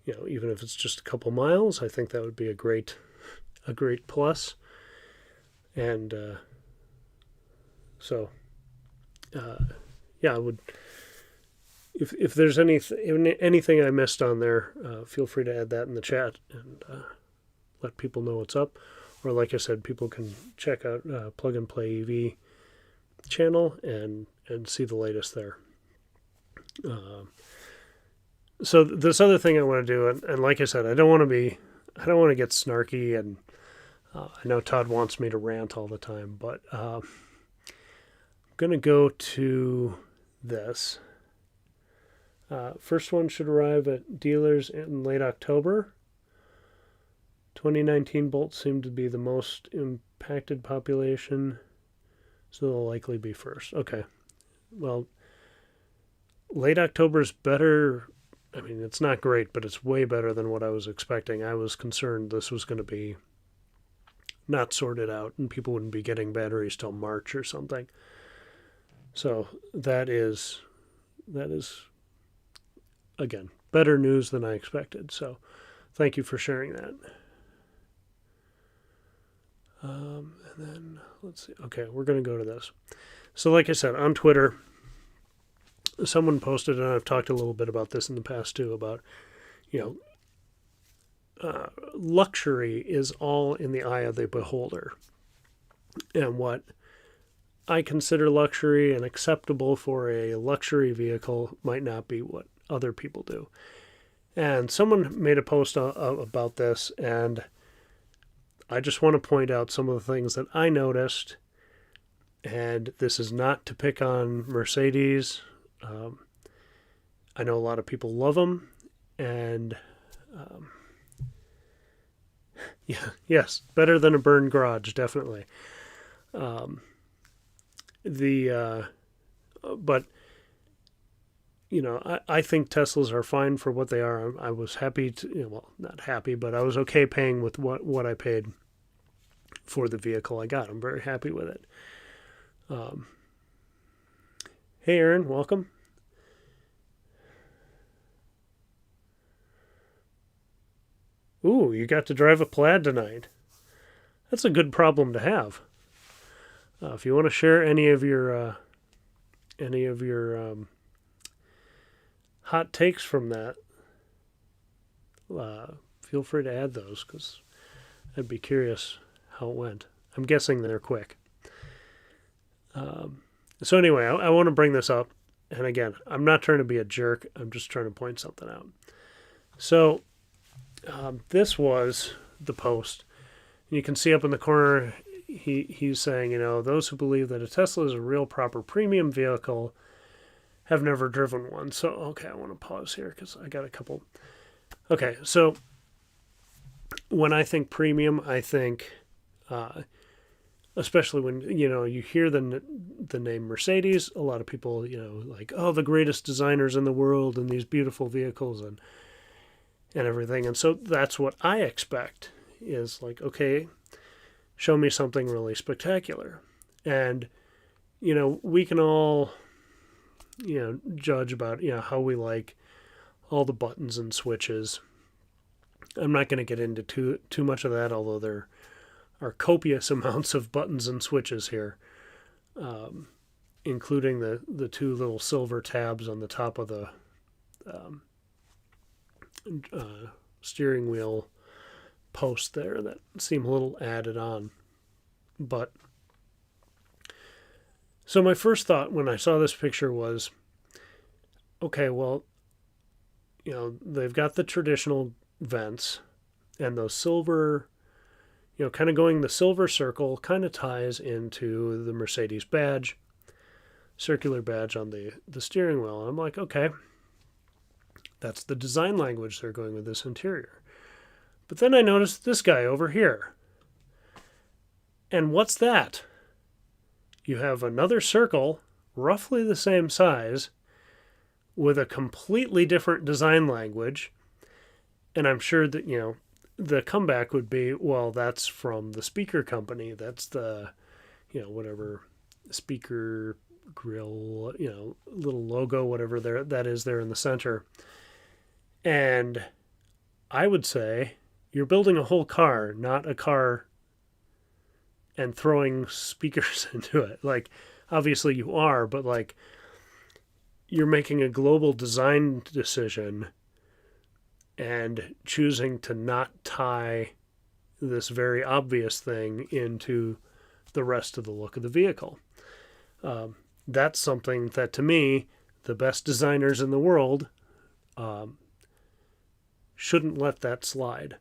S1: Even if it's just a couple miles, I think that would be a great plus. And I would. If there's anything I missed on there, feel free to add that in the chat, and let people know what's up. Or like I said, people can check out Plug and Play EV channel and see the latest there. So this other thing I want to do, and like I said, I don't want to get snarky, and I know Todd wants me to rant all the time, but I'm going to go to this. First one should arrive at dealers in late October. 2019 Bolts seem to be the most impacted population, so they'll likely be first. Okay. Well, late October is better. I mean, it's not great, but it's way better than what I was expecting. I was concerned this was going to be not sorted out and people wouldn't be getting batteries till March or something. So that is again, better news than I expected. So thank you for sharing that. And then let's see. Okay, we're going to go to this. So like I said, on Twitter, someone posted, and I've talked a little bit about this in the past too, about, luxury is all in the eye of the beholder. And what I consider luxury and acceptable for a luxury vehicle might not be what other people do. And someone made a post about this, and I just want to point out some of the things that I noticed. And this is not to pick on Mercedes. I know a lot of people love them, and yes, better than a burned garage, definitely. But I think Teslas are fine for what they are. I was happy to, not happy, but I was okay paying with what I paid for the vehicle I got. I'm very happy with it. Hey, Aaron, welcome. Ooh, you got to drive a Plaid tonight. That's a good problem to have. If you want to share any of your hot takes from that, feel free to add those, because I'd be curious how it went. I'm guessing they're quick. So anyway, I want to bring this up. And again, I'm not trying to be a jerk. I'm just trying to point something out. So this was the post. And you can see up in the corner, he's saying, those who believe that a Tesla is a real proper premium vehicle have never driven one. So, okay, I want to pause here because I got a couple. Okay, so when I think premium, I think, especially when, you hear the name Mercedes, a lot of people, like, oh, the greatest designers in the world and these beautiful vehicles and everything. And so that's what I expect, is like, okay, show me something really spectacular. And, we can all, judge about, how we like all the buttons and switches. I'm not going to get into too much of that, although there are copious amounts of buttons and switches here, including the two little silver tabs on the top of the steering wheel post there that seem a little added on. But so my first thought when I saw this picture was, okay, well, they've got the traditional vents and those silver, kind of going the silver circle kind of ties into the Mercedes badge, circular badge on the steering wheel. And I'm like, okay, that's the design language they're going with this interior. But then I noticed this guy over here. And what's that? You have another circle, roughly the same size, with a completely different design language. And I'm sure that, the comeback would be, well, that's from the speaker company. That's the, whatever speaker grill, little logo, whatever that is there in the center. And I would say you're building a whole car, not a car and throwing speakers into it. Like, obviously you are, but like, you're making a global design decision and choosing to not tie this very obvious thing into the rest of the look of the vehicle. That's something that, to me, the best designers in the world shouldn't let that slide.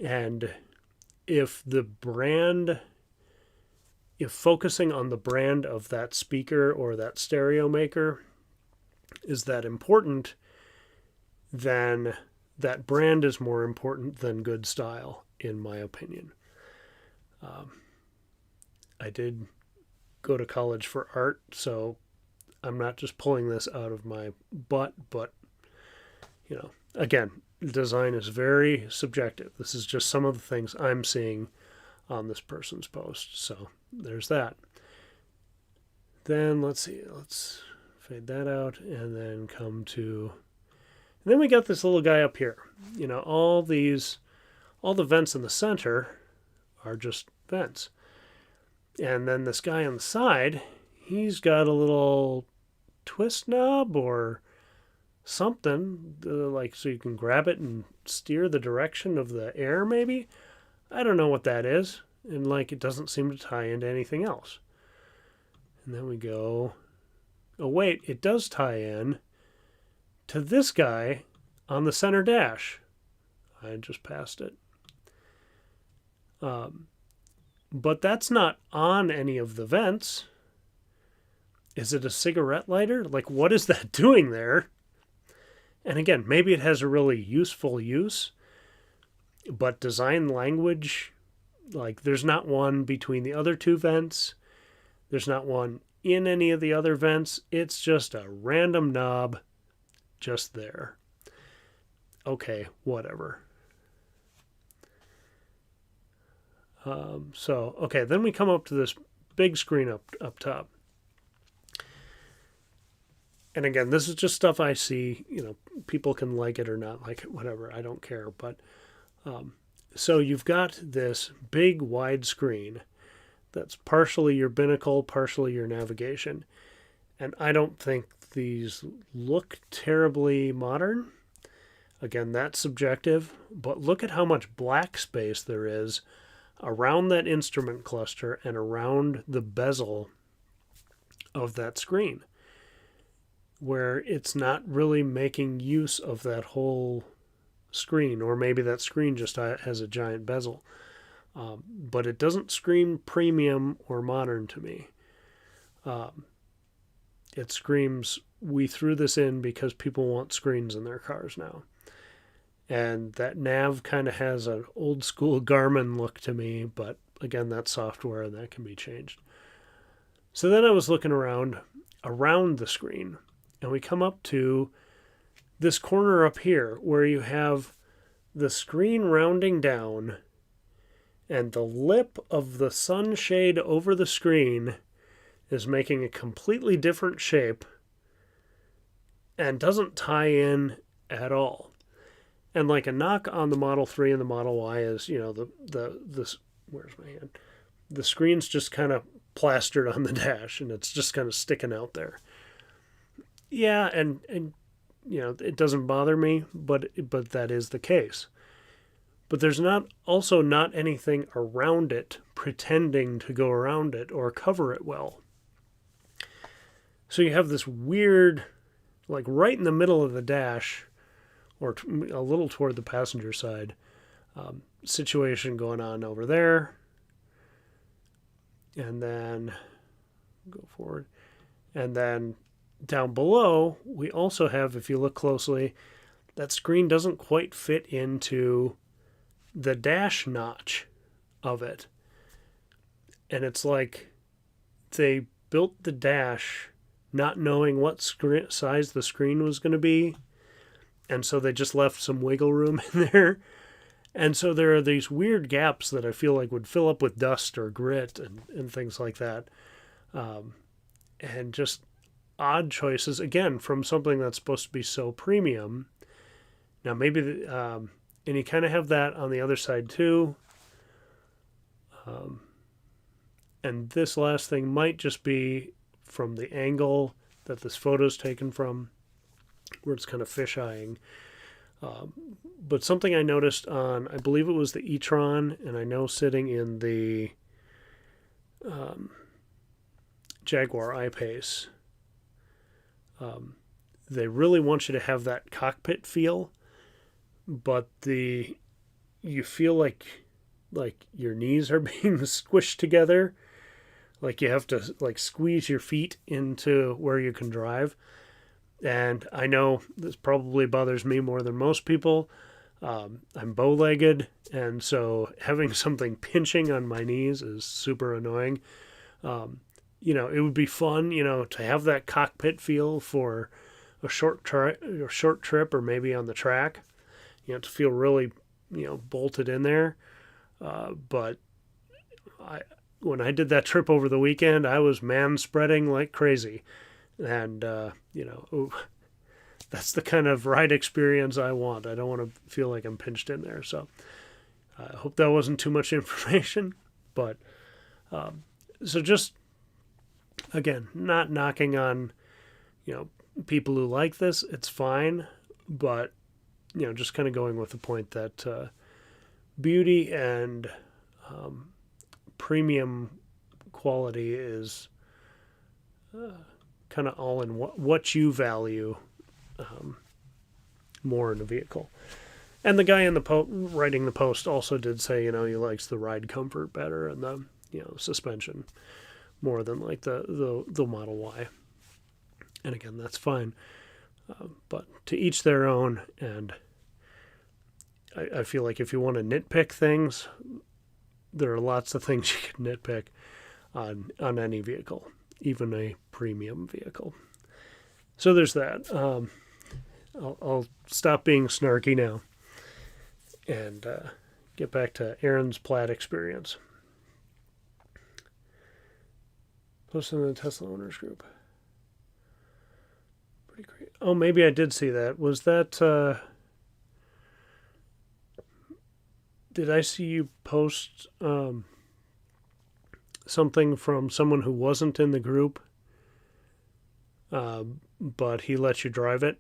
S1: And if focusing on the brand of that speaker or that stereo maker is that important, then that brand is more important than good style, in my opinion. I did go to college for art, so I'm not just pulling this out of my butt, but, again, design is very subjective. This is just some of the things I'm seeing on this person's post. So there's that. Then let's fade that out and then and then we got this little guy up here. All the vents in the center are just vents. And then this guy on the side, he's got a little twist knob or something, so you can grab it and steer the direction of the air, maybe. I don't know what that is. And it doesn't seem to tie into anything else. And then we go, oh wait, it does tie in to this guy on the center dash. I just passed it. But that's not on any of the vents. Is it a cigarette lighter? What is that doing there? And again, maybe it has a really useful use, but design language, there's not one between the other two vents. There's not one in any of the other vents. It's just a random knob just there. Okay, whatever. Then we come up to this big screen up top. And again, this is just stuff I see. People can like it or not like it, whatever. I don't care. But so you've got this big wide screen that's partially your binnacle, partially your navigation. And I don't think these look terribly modern. Again, that's subjective. But look at how much black space there is around that instrument cluster and around the bezel of that screen, where it's not really making use of that whole screen, or maybe that screen just has a giant bezel. But it doesn't scream premium or modern to me. It screams, we threw this in because people want screens in their cars now. And that nav kind of has an old school Garmin look to me, but again, that's software and that can be changed. So then I was looking around the screen, and we come up to this corner up here where you have the screen rounding down and the lip of the sunshade over the screen is making a completely different shape and doesn't tie in at all. And a knock on the Model 3 and the Model Y is, where's my hand? The screen's just kind of plastered on the dash and it's just kind of sticking out there. Yeah, and it doesn't bother me, but that is the case. But there's not anything around it pretending to go around it or cover it well. So you have this weird, right in the middle of the dash, or a little toward the passenger side, situation going on over there. And then go forward. And then down below, we also have, if you look closely, that screen doesn't quite fit into the dash notch of it. And it's like they built the dash not knowing what size the screen was going to be. And so they just left some wiggle room in there. And so there are these weird gaps that I feel like would fill up with dust or grit and things like that. And just odd choices, again, from something that's supposed to be so premium. Now, maybe, and you kind of have that on the other side too. And this last thing might just be from the angle that this photo is taken from, where it's kind of fisheyeing. But something I noticed on, I believe it was the e-tron, and I know sitting in the Jaguar I-Pace, they really want you to have that cockpit feel, but you feel like your knees are being squished together, like you have to like squeeze your feet into where you can drive. And I know this probably bothers me more than most people. I'm bow-legged, and so having something pinching on my knees is super annoying. It would be fun, to have that cockpit feel for a short trip, or maybe on the track, to feel really, bolted in there. But when I did that trip over the weekend, I was man spreading like crazy, and that's the kind of ride experience I want. I don't want to feel like I'm pinched in there. So I hope that wasn't too much information, but so just again, not knocking on people who like this. It's fine, but just kind of going with the point that beauty and premium quality is kind of all in what you value more in a vehicle. And the guy in the writing the post also did say, he likes the ride comfort better and the suspension more than like the Model Y. And again, that's fine. But to each their own. And I feel like if you want to nitpick things, there are lots of things you can nitpick on any vehicle, even a premium vehicle. So there's that. I'll stop being snarky now and get back to Aaron's Plaid experience. Posted in the Tesla Owners Group. Pretty great. Oh, maybe I did see that. Was that... did I see you post something from someone who wasn't in the group, but he let you drive it?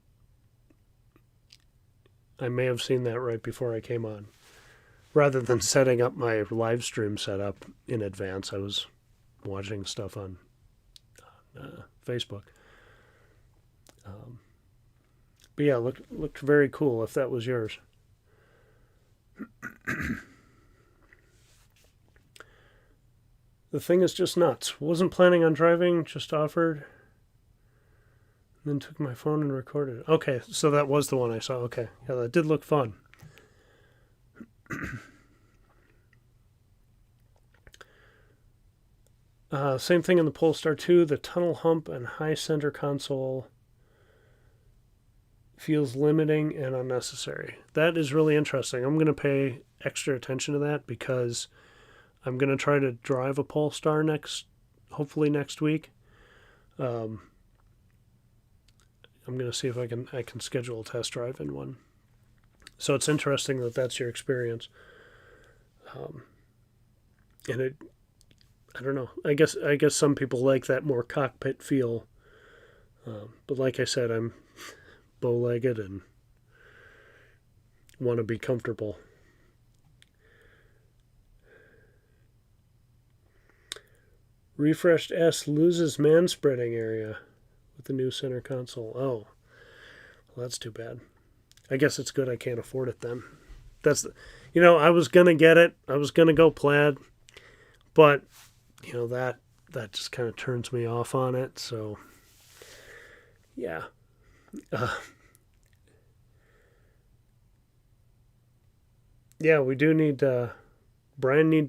S1: I may have seen that right before I came on. Rather than setting up my live stream setup in advance, I was watching stuff on Facebook. But yeah, looked very cool if that was yours. The thing is just nuts. Wasn't planning on driving, just offered. Then took my phone and recorded it. Okay, so that was the one I saw. Okay, yeah, that did look fun. Same thing in the Polestar 2. The tunnel hump and high center console feels limiting and unnecessary. That is really interesting. I'm going to pay extra attention to that because I'm going to try to drive a Polestar hopefully next week. I'm going to see if I can schedule a test drive in one. So it's interesting that that's your experience. And I don't know. I guess some people like that more cockpit feel. But like I said, I'm bow-legged and want to be comfortable. Refreshed S loses man spreading area with the new center console. Oh, well, that's too bad. I guess it's good I can't afford it then. I was going to get it. I was going to go Plaid. But, that just kind of turns me off on it. So, yeah. Yeah, we do need... Brian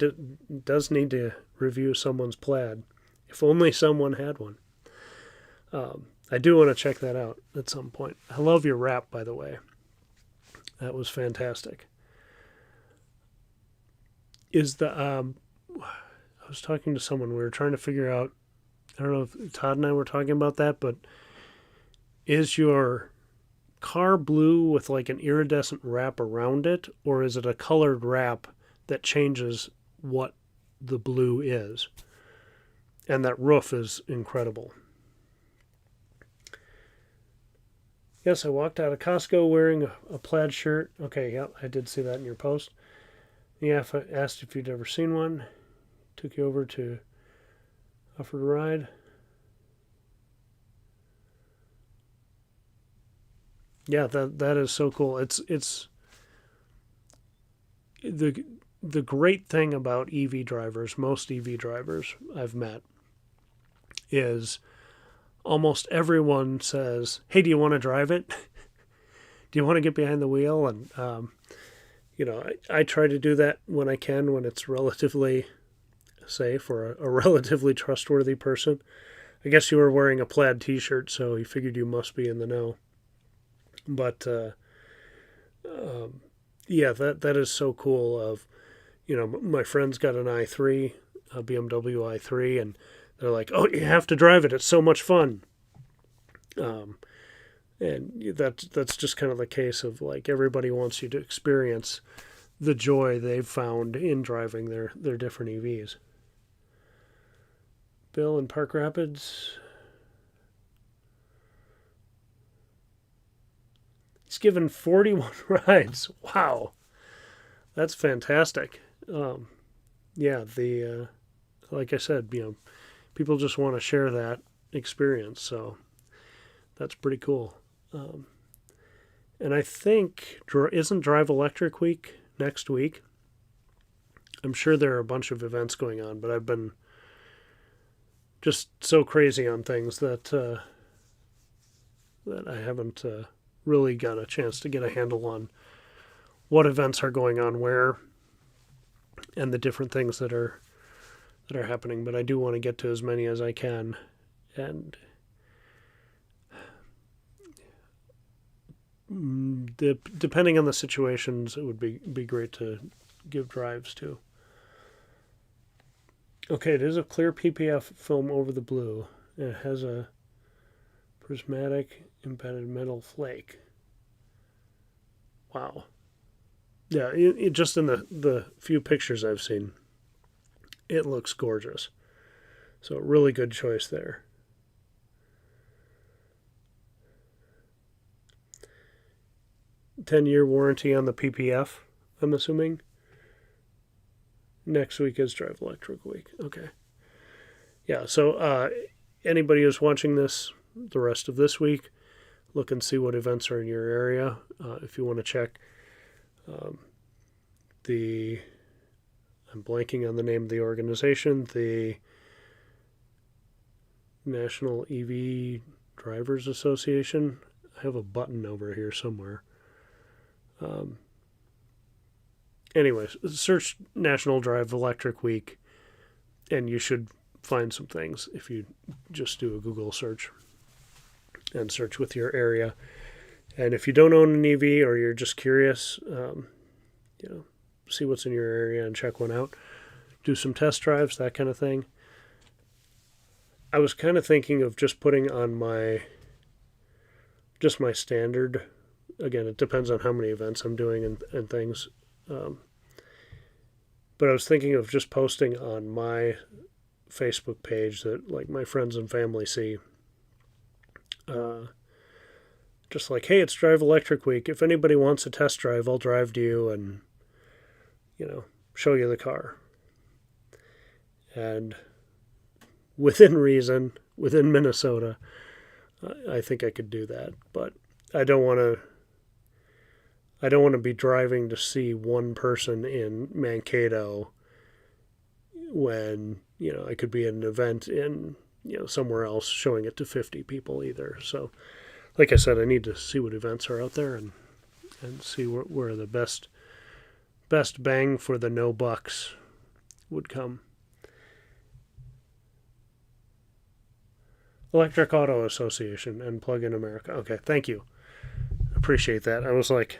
S1: does need to review someone's Plaid. If only someone had one. I do want to check that out at some point. I love your wrap, by the way. That was fantastic. I was talking to someone. We were trying to figure out, I don't know if Todd and I were talking about that, but is your car blue with like an iridescent wrap around it, or is it a colored wrap that changes what the blue is? And that roof is incredible. Yes, I walked out of Costco wearing a plaid shirt. Okay, yeah, I did see that in your post. Yeah, I asked if you'd ever seen one. Took you over to offer a ride. Yeah, that is so cool. It's the the great thing about EV drivers, most EV drivers I've met, is almost everyone says, "Hey, do you want to drive it? Do you want to get behind the wheel?" And I try to do that when I can, when it's relatively safe or a relatively trustworthy person. I guess you were wearing a plaid T-shirt, so he figured you must be in the know. But yeah, that is so cool. My friend's got an i3, a BMW i3, and they're like, "Oh, you have to drive it. It's so much fun." Um, and that's just kind of the case of like everybody wants you to experience the joy they've found in driving their different EVs. Bill in Park Rapids. He's given 41 rides. Wow, that's fantastic. Um, yeah, the like I said, people just want to share that experience, so that's pretty cool. Um, and I think isn't Drive Electric Week next week? I'm sure there are a bunch of events going on, but I've been just so crazy on things that I haven't really got a chance to get a handle on what events are going on where and the different things that are happening. But I do want to get to as many as I can, and depending on the situations, it would be great to give drives to. Okay, it is a clear PPF film over the blue. It has a prismatic embedded metal flake. Wow. Yeah, just in the few pictures I've seen, it looks gorgeous. So, really good choice there. 10-year warranty on the PPF, I'm assuming. Next week is Drive Electric Week. Okay. Yeah, so anybody who's watching this the rest of this week, look and see what events are in your area. If you want to check um, the, I'm blanking on the name of the organization, the National EV Drivers Association. I have a button over here somewhere. Um, anyways, search National Drive Electric Week, and you should find some things if you just do a Google search and search with your area. And if you don't own an EV or you're just curious, see what's in your area and check one out. Do some test drives, that kind of thing. I was kind of thinking of just putting on my standard. Again, it depends on how many events I'm doing and things. But I was thinking of just posting on my Facebook page that like my friends and family see. Just like, hey, it's Drive Electric Week. If anybody wants a test drive, I'll drive to you and, show you the car. And within reason, within Minnesota, I think I could do that. But I don't want to be driving to see one person in Mankato when, I could be at an event in, somewhere else showing it to 50 people either. So, like I said, I need to see what events are out there and see where the best bang for the no bucks would come. Electric Auto Association and Plug-in America. Okay, thank you. Appreciate that. I was like,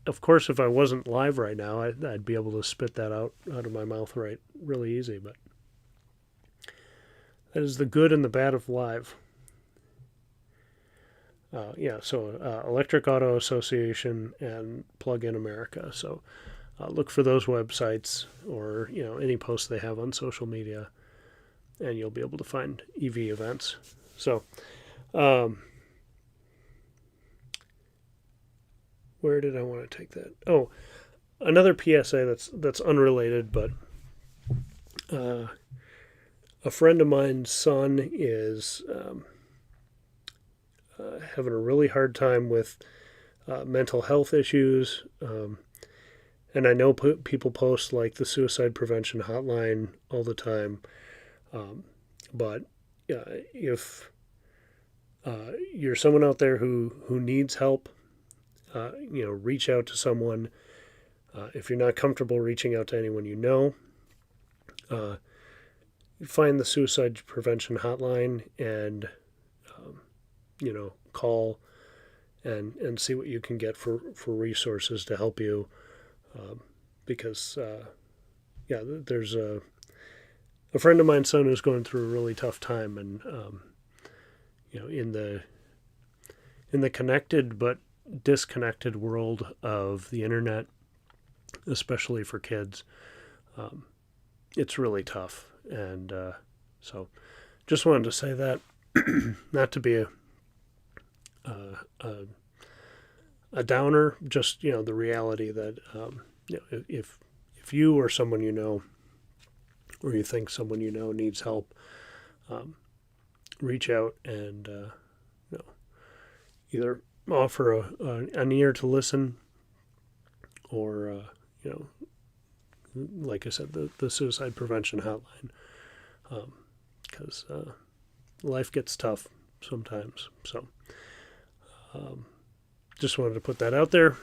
S1: of course, if I wasn't live right now, I'd be able to spit that out of my mouth really easy. But that is the good and the bad of live. So Electric Auto Association and Plug-in America. So look for those websites or any posts they have on social media, and you'll be able to find EV events. So where did I want to take that? Oh, another PSA that's unrelated, but a friend of mine's son is having a really hard time with mental health issues. And I know people post like the suicide prevention hotline all the time. But if you're someone out there who needs help, reach out to someone. If you're not comfortable reaching out to anyone you know, find the suicide prevention hotline and call and see what you can get for resources to help you. Because there's a friend of mine's son who's going through a really tough time, and in the connected but disconnected world of the internet, especially for kids, it's really tough. And so just wanted to say that, not to be a downer, just the reality that if you or someone you know, or you think someone you know needs help, reach out and either offer an ear to listen, or like I said, the suicide prevention hotline, because life gets tough sometimes. So just wanted to put that out there.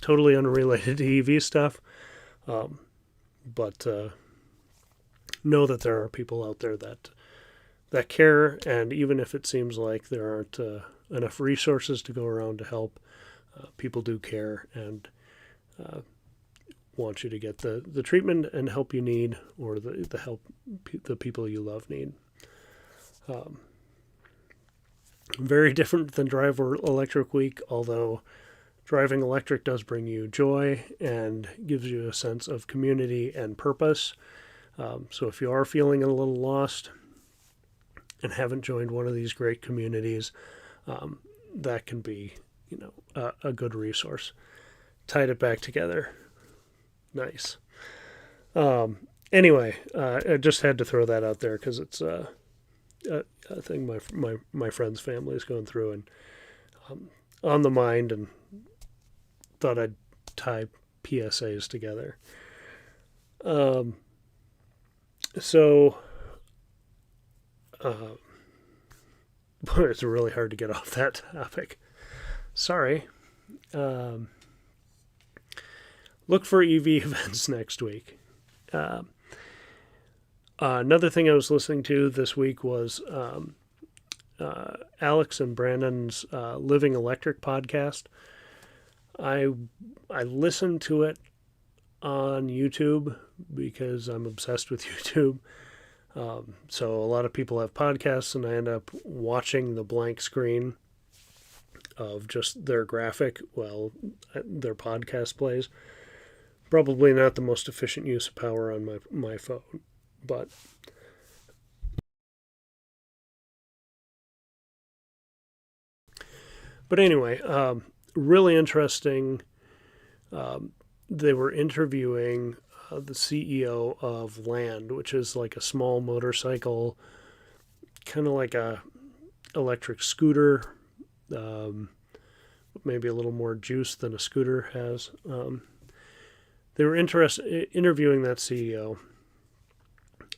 S1: Totally unrelated to EV stuff, but know that there are people out there that care, and even if it seems like there aren't enough resources to go around to help, people do care and want you to get the treatment and help you need, or the help the people you love need. Very different than Drive Electric Week, although driving electric does bring you joy and gives you a sense of community and purpose. So if you are feeling a little lost and haven't joined one of these great communities, that can be, a good resource. Tied it back together. Nice. Anyway, I just had to throw that out there because it's a thing my friend's family is going through, and on the mind, and thought I'd tie PSAs together. So it's really hard to get off that topic. Sorry. Look for EV events next week. Another thing I was listening to this week was Alex and Brandon's Living Electric podcast. I listened to it on YouTube because I'm obsessed with YouTube. So a lot of people have podcasts, and I end up watching the blank screen of just their graphic while their podcast plays. Probably not the most efficient use of power on my phone, but anyway, really interesting. They were interviewing the CEO of Land, which is like a small motorcycle, kind of like a electric scooter, maybe a little more juice than a scooter has. They were interviewing that CEO,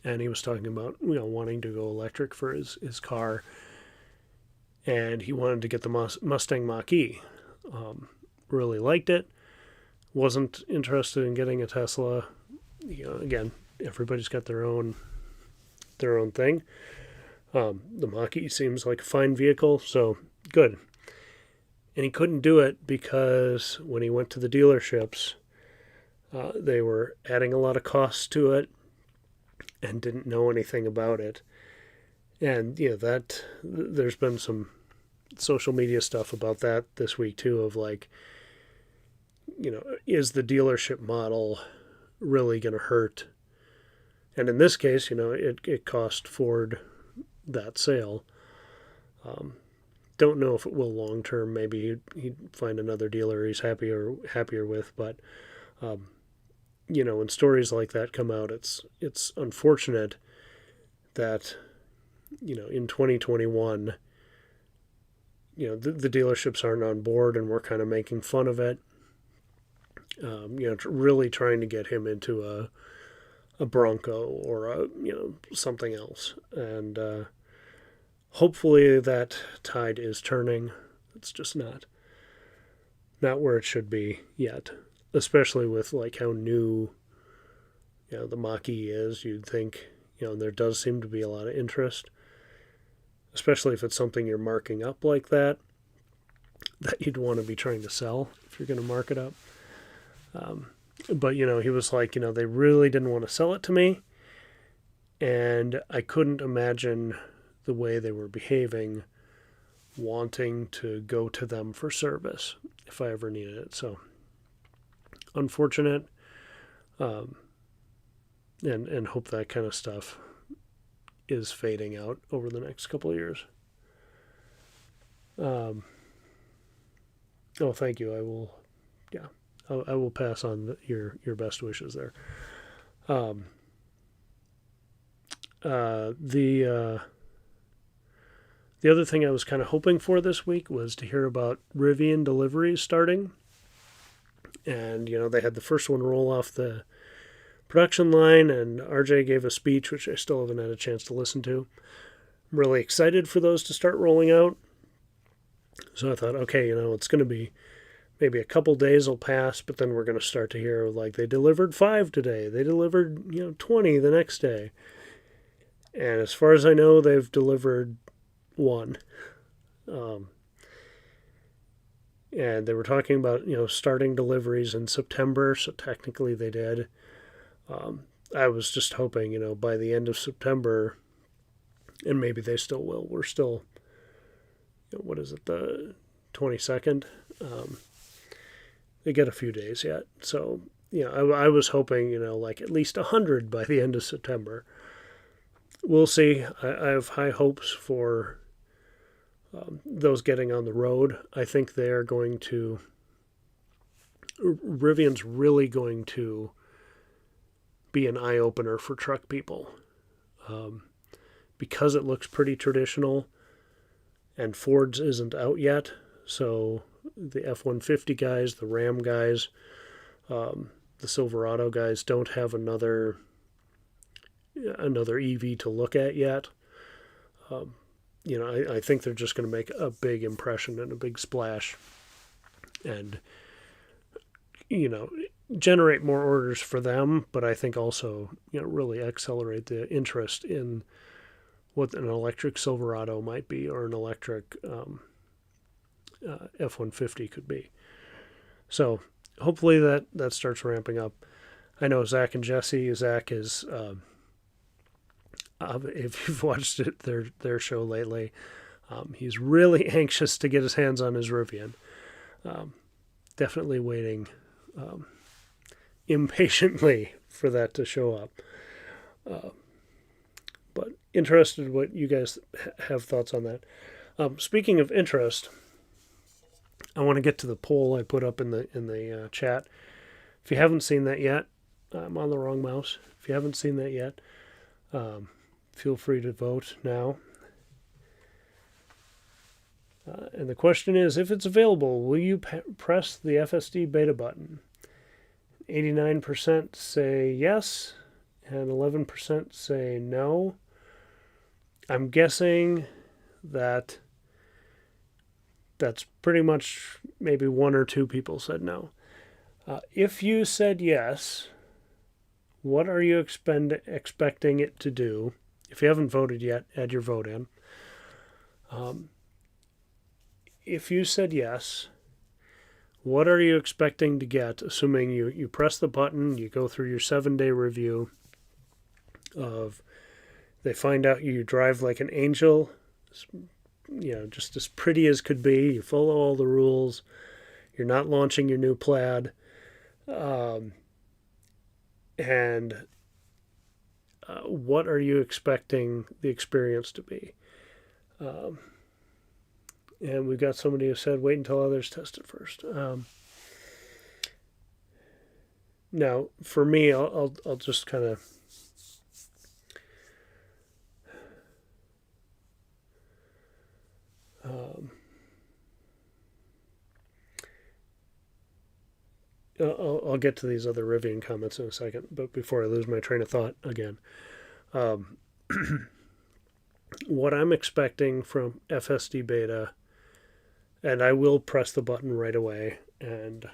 S1: and he was talking about wanting to go electric for his car, and he wanted to get the Mustang Mach-E. Really liked it. Wasn't interested in getting a Tesla. Again, everybody's got their own thing. The Mach-E seems like a fine vehicle, so good. And he couldn't do it because when he went to the dealerships, they were adding a lot of costs to it and didn't know anything about it. And that there's been some social media stuff about that this week too, of like, is the dealership model really going to hurt? And in this case, it cost Ford that sale. don't know if it will long term. Maybe he'd find another dealer he's happier with. But when stories like that come out, it's unfortunate that in 2021, the dealerships aren't on board, and we're kind of making fun of it. Really trying to get him into a Bronco or something else, and hopefully that tide is turning. It's just not where it should be yet, especially with like how new the Mach-E is. You'd think there does seem to be a lot of interest, especially if it's something you're marking up like that you'd want to be trying to sell if you're going to mark it up. But he was like, they really didn't want to sell it to me, and I couldn't imagine the way they were behaving, wanting to go to them for service if I ever needed it. So unfortunate, and hope that kind of stuff is fading out over the next couple of years. Thank you. I will pass on your best wishes there. The other thing I was kind of hoping for this week was to hear about Rivian deliveries starting. And, they had the first one roll off the production line, and RJ gave a speech, which I still haven't had a chance to listen to. I'm really excited for those to start rolling out. So I thought, okay, it's going to be maybe a couple days will pass, but then we're going to start to hear, like, they delivered 5 today. They delivered, 20 the next day. And as far as I know, they've delivered 1. And they were talking about, starting deliveries in September, so technically they did. I was just hoping, by the end of September, and maybe they still will. We're still, what is it, the 22nd? They get a few days yet. So, I was hoping, like at least 100 by the end of September. We'll see. I have high hopes for those getting on the road. I think they're going to, Rivian's really going to be an eye-opener for truck people. Because it looks pretty traditional, and Ford's isn't out yet, so the F-150 guys, the Ram guys, the Silverado guys don't have another EV to look at yet. I think they're just going to make a big impression and a big splash, and generate more orders for them, but I think also really accelerate the interest in what an electric Silverado might be, or an electric F-150 could be. So hopefully that starts ramping up. I know Zach and Jesse. Zach is, if you've watched their show lately, he's really anxious to get his hands on his Rivian. Definitely waiting impatiently for that to show up. But interested what you guys have thoughts on that. Speaking of interest, I want to get to the poll I put up in the chat. If you haven't seen that yet, I'm on the wrong mouse. If you haven't seen that yet, feel free to vote now. And the question is, if it's available, will you press the FSD beta button? 89% say yes, and 11% say no. I'm guessing that's pretty much maybe 1 or 2 people said no. If you said yes, what are you expecting it to do? If you haven't voted yet, add your vote in. If you said yes, what are you expecting to get, assuming you press the button, you go through your 7-day review of, they find out you drive like an angel, just as pretty as could be, you follow all the rules, you're not launching your new Plaid, and what are you expecting the experience to be? And we've got somebody who said, wait until others test it first. Now, for me, I'll just kind of I'll get to these other Rivian comments in a second, but before I lose my train of thought again, what I'm expecting from FSD beta, and I will press the button right away and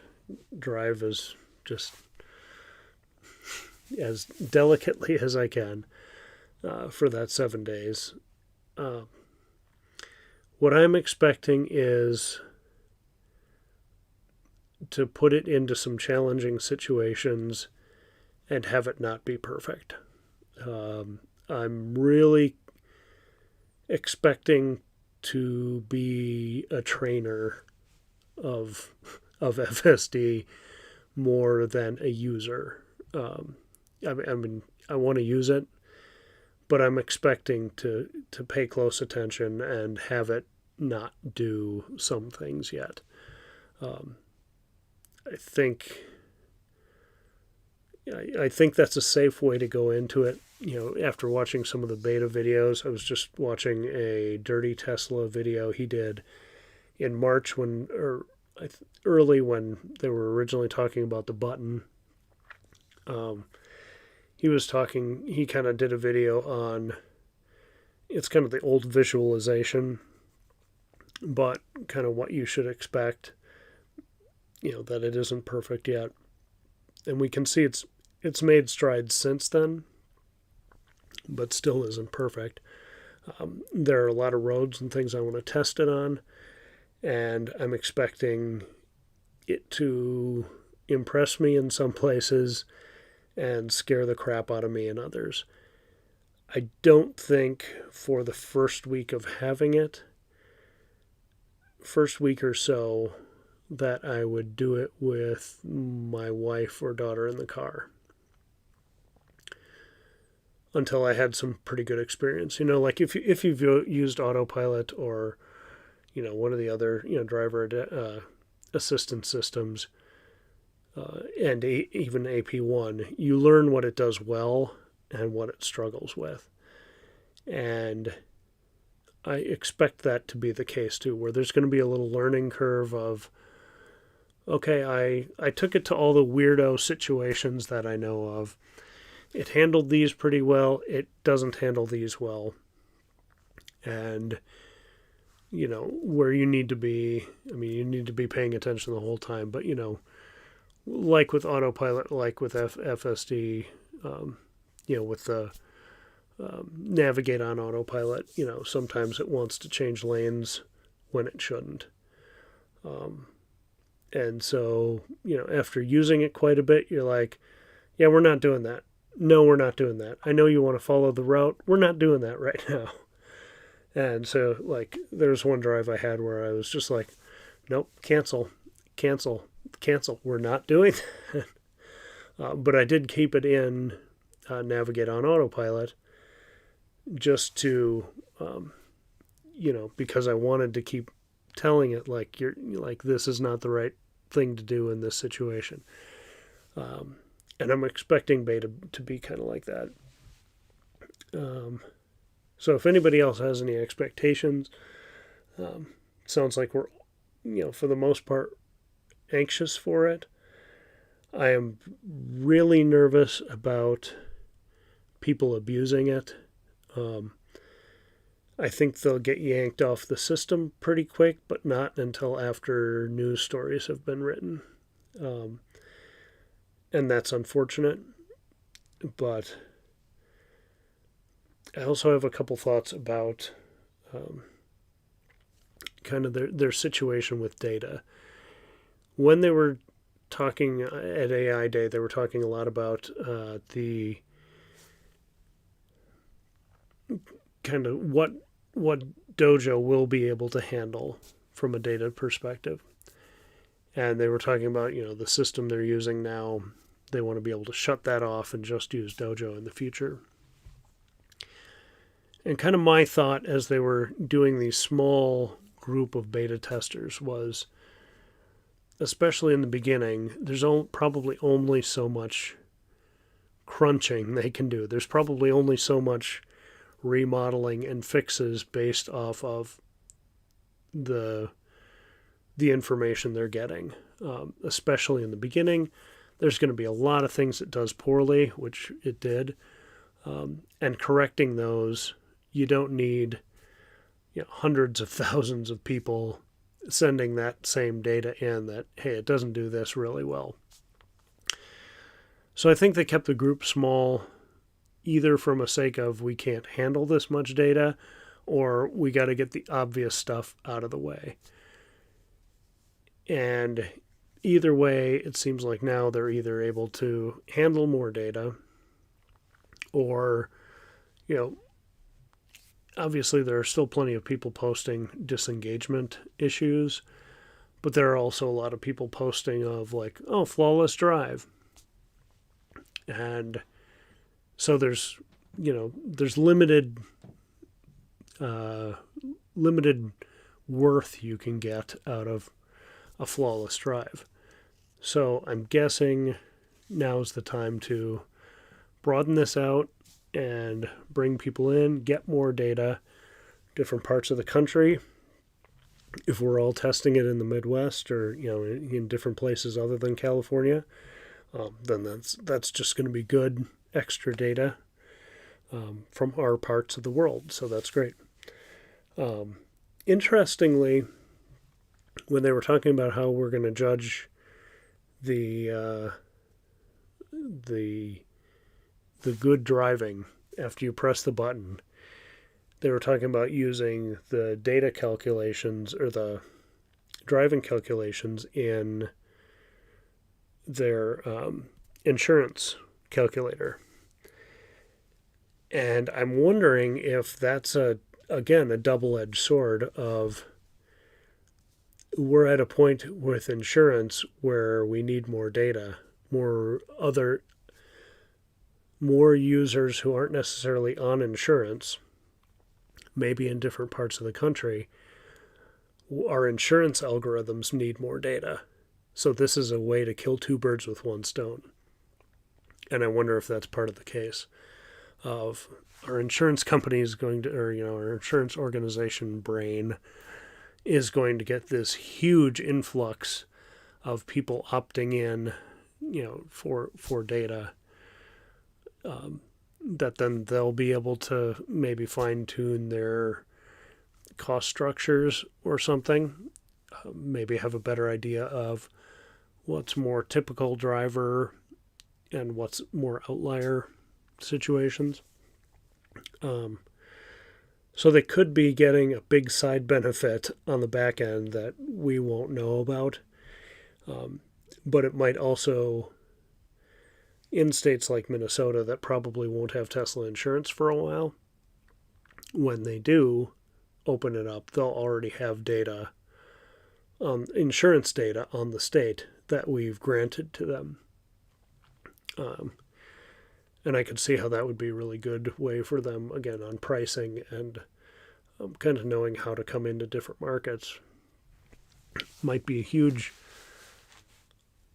S1: drive as delicately as I can for that 7 days. What I'm expecting is to put it into some challenging situations and have it not be perfect. I'm really expecting to be a trainer of FSD more than a user. I mean, I want to use it, but I'm expecting to pay close attention and have it not do some things yet. I think that's a safe way to go into it. After watching some of the beta videos, I was just watching a Dirty Tesla video he did in March early when they were originally talking about the button. He kind of did a video on, it's kind of the old visualization, but kind of what you should expect, that it isn't perfect yet. And we can see it's made strides since then, but still isn't perfect. There are a lot of roads and things I want to test it on, and I'm expecting it to impress me in some places and scare the crap out of me in others. I don't think for the first week of having it, first week or so, that I would do it with my wife or daughter in the car until I had some pretty good experience. Like if you've used autopilot or one of the other driver assistance systems and even AP1, you learn what it does well and what it struggles with. And I expect that to be the case too, where there's going to be a little learning curve of, okay, I took it to all the weirdo situations that I know of. It handled these pretty well. It doesn't handle these well. And, where you need to be, you need to be paying attention the whole time. But, like with autopilot, like with FSD, with the navigate on autopilot, sometimes it wants to change lanes when it shouldn't. And so, after using it quite a bit, you're like, yeah, we're not doing that. No, we're not doing that. I know you want to follow the route. We're not doing that right now. And so, there's one drive I had where I was just like, nope, cancel. We're not doing that. But I did keep it in Navigate on Autopilot just to, because I wanted to keep telling it this is not the right thing to do in this situation. And I'm expecting beta to be kind of like that. So if anybody else has any expectations, sounds like we're, for the most part, anxious for it. I am really nervous about people abusing it. I think they'll get yanked off the system pretty quick, but not until after news stories have been written. And that's unfortunate. But I also have a couple thoughts about kind of their situation with data. When they were talking at AI Day, they were talking a lot about the kind of what Dojo will be able to handle from a data perspective. And they were talking about, the system they're using now, they want to be able to shut that off and just use Dojo in the future. And kind of my thought as they were doing these small group of beta testers was, especially in the beginning, there's probably only so much crunching they can do. There's probably only so much remodeling and fixes based off of the information they're getting. Especially in the beginning, there's going to be a lot of things it does poorly, which it did. And correcting those, you don't need hundreds of thousands of people sending that same data in that, hey, it doesn't do this really well. So I think they kept the group small, either from a sake of we can't handle this much data, or we got to get the obvious stuff out of the way. And either way, it seems like now they're either able to handle more data, or, obviously there are still plenty of people posting disengagement issues, but there are also a lot of people posting of like, oh, flawless drive. And so there's limited worth you can get out of a flawless drive. So I'm guessing now's the time to broaden this out and bring people in, get more data, different parts of the country. If we're all testing it in the Midwest or in different places other than California, then that's just going to be good extra data from our parts of the world. So that's great. Interestingly, when they were talking about how we're going to judge the good driving after you press the button, they were talking about using the data calculations or the driving calculations in their insurance calculator. And I'm wondering if that's again a double-edged sword of we're at a point with insurance where we need more data, more users who aren't necessarily on insurance, maybe in different parts of the country. Our insurance algorithms need more data. So this is a way to kill two birds with one stone. And I wonder if that's part of the case of our insurance company is going to, or our insurance organization brain is going to get this huge influx of people opting in, for data, that then they'll be able to maybe fine tune their cost structures or something, maybe have a better idea of what's more typical driver and what's more outlier situations. So they could be getting a big side benefit on the back end that we won't know about. But it might also, in states like Minnesota that probably won't have Tesla insurance for a while, when they do open it up, they'll already have data, insurance data on the state that we've granted to them. And I could see how that would be a really good way for them, again, on pricing and kind of knowing how to come into different markets. Might be a huge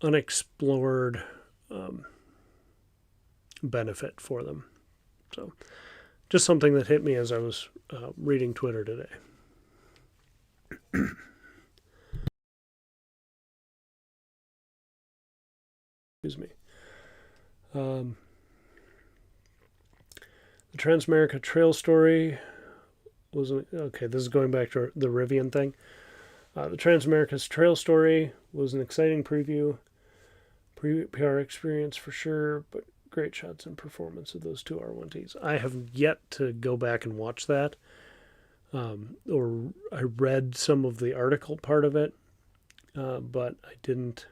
S1: unexplored benefit for them. So just something that hit me as I was reading Twitter today. Excuse me. The Transamerica Trail story was okay. This is going back to the Rivian thing. The Transamerica's Trail story was an exciting preview, PR experience for sure, but great shots and performance of those two R1Ts. I have yet to go back and watch that, or I read some of the article part of it, but I didn't.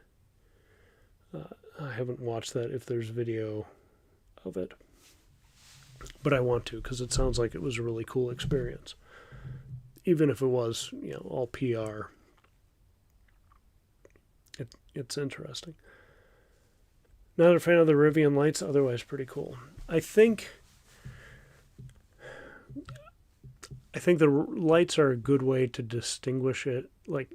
S1: I haven't watched that if there's video of it. But I want to, because it sounds like it was a really cool experience. Even if it was, all PR. It's interesting. Not a fan of the Rivian lights, otherwise pretty cool. I think I think the lights are a good way to distinguish it. Like,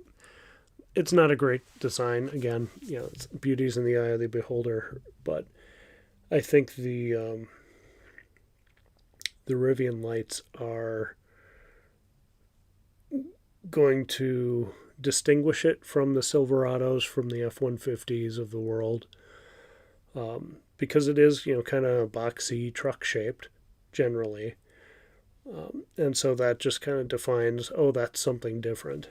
S1: it's not a great design. Again, it's beauty's in the eye of the beholder. But I think the Rivian lights are going to distinguish it from the Silverados, from the F-150s of the world, because it is, kind of boxy, truck shaped generally. And so that just kind of defines, oh, that's something different.